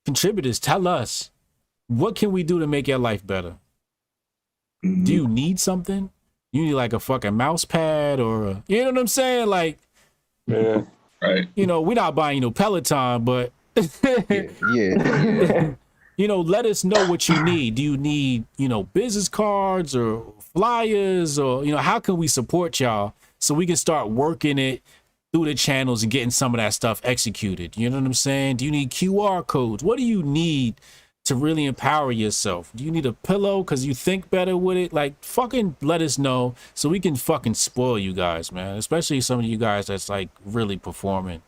contributors, tell us, what can we do to make your life better? Do you need something? You need like a fucking mouse pad or you know what I'm saying? Like, Yeah. Right. We're not buying Peloton, but Yeah. let us know what you need. Do you need, business cards or flyers or, how can we support y'all so we can start working it through the channels and getting some of that stuff executed? You know what I'm saying? Do you need QR codes? What do you need to really empower yourself? Do you need a pillow because you think better with it? Like, fucking let us know so we can fucking spoil you guys, man. Especially some of you guys that's like really performing.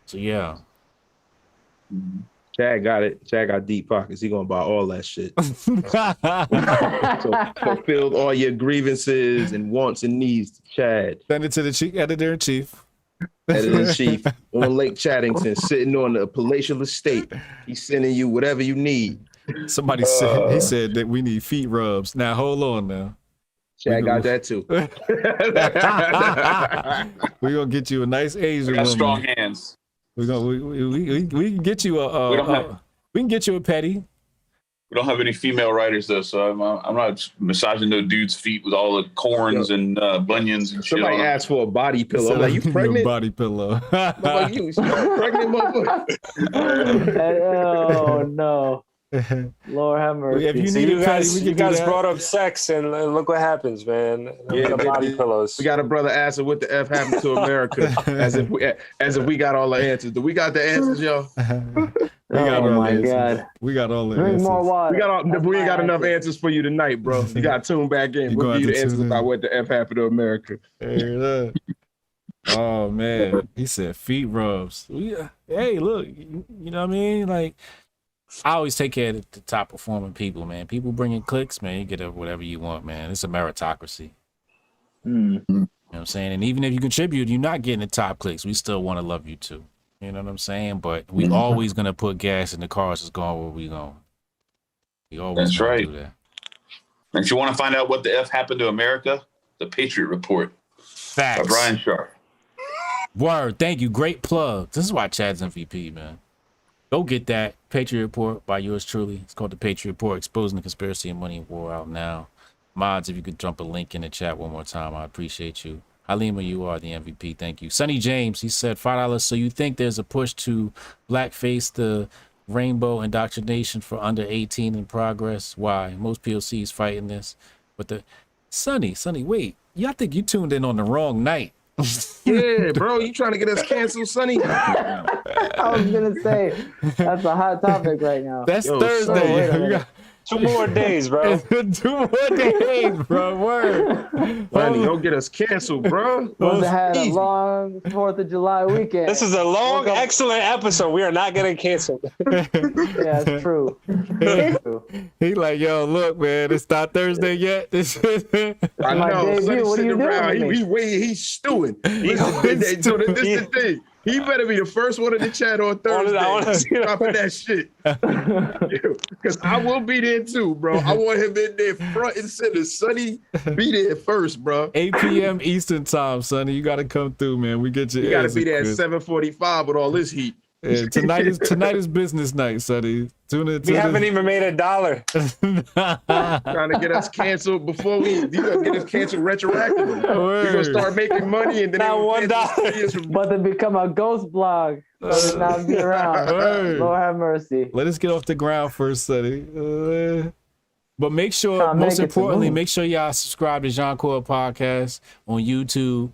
So yeah. Chad got it. Chad got deep pockets. He gonna buy all that shit. So fulfilled all your grievances and wants and needs to Chad. Send it to the chief editor-in-chief. Editor-in-chief on Lake Chaddington, sitting on a palatial estate. He's sending you whatever you need. Somebody said he said that we need feet rubs. Now hold on now. Chad got that too. We're gonna get you a nice Asian I got woman. strong hands. We can get you we can get you a petty. We don't have any female writers though, so I'm not massaging no dude's feet with all the corns and bunions and shit. Somebody on them. asked for a body pillow. I'm like, you pregnant? Body pillow. I'm like, you pregnant, motherfucker? Oh no. Lord have mercy. If you So need you a petty, we guys, can you do guys that. brought up sex, and look what happens, man. Yeah, The body baby. pillows. We got a brother asking what the F happened to America, as if we got all the answers. Do we got the answers, y'all? We got Oh all my the answers. God. We got all the Drink answers. more water. We ain't got enough answer. answers for you tonight, bro. You got to tune back in. You We'll gonna give you the have to answers tune in. about what the F happened to America. Hey, look. Oh man, he said feet rubs. Hey, look, you know what I mean? Like, I always take care of the top performing people, man. People bringing clicks, man. You get whatever you want, man. It's a meritocracy. You know what I'm saying? And even if you contribute, you're not getting the top clicks. We still want to love you too. You know what I'm saying? But we always gonna put gas in the cars that's going where we going. We always That's gonna right. do that. And if you want to find out what the F happened to America, the Patriot Report by Facts. Brian Sharp. Word. Thank you. Great plug. This is why Chad's MVP, man. Go get that Patriot Report by yours truly. It's called the Patriot Report, Exposing the Conspiracy and Money War, out now. Mods, if you could drop a link in the chat one more time, I appreciate you. Halima, you are the MVP. Thank you. Sonny James, he said $5. So you think there's a push to blackface the rainbow indoctrination for under 18 in progress? Why? Most POCs fighting this. But Sonny, wait. Y'all think you tuned in on the wrong night. Yeah, bro, you trying to get us canceled, Sonny? I was gonna say that's a hot topic right now. That's Yo, Thursday. wait a You minute. got 2 more days, bro. 2 more days, bro. Word. Sonny, don't get us canceled, bro. Must have had a Easy. long 4th of July weekend. This is a long, excellent episode. We are not getting canceled. Yeah, it's true. It's true. He like, yo, look, man, it's not Thursday yet. This I My know, debut, Sonny what are sitting you doing around. to me? He waiting, he's stewing. Listen, He's so this is the thing. He better be the first one in the chat on Thursday. I wanna see that. Dropping that shit. Because I will be there too, bro. I want him in there front and center. Sonny, be there first, bro. 8 p.m. Eastern time, Sonny. You got to come through, man. We get you. You got to be there at 7:45 with all this heat. Yeah, tonight is business night, Sonny. Tune in. We haven't even made $1. Trying to get us canceled before you gonna get us canceled retroactively. We're gonna start making money and then Not they gonna cancel us. But to become a ghost blog, so not be around. Word. Lord have mercy. Let us get off the ground first, Sonny. But make sure, Trying to most make it to importantly, move. make sure y'all subscribe to Jianchor Podcast on YouTube.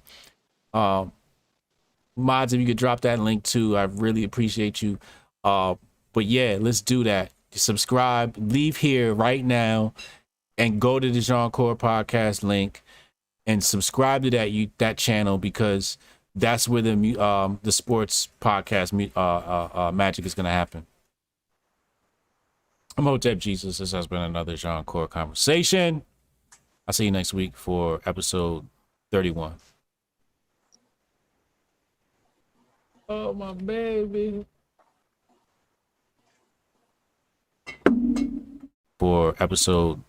Mods, if you could drop that link too, I really appreciate you. But yeah, let's do that. subscribe, leave here right now and go to the Jianchor podcast link and subscribe to that channel, because that's where the sports podcast magic is going to happen. I'm Hotep Jesus. This has been another Jianchor conversation. I'll see you next week for episode 31. Oh, my baby. For episode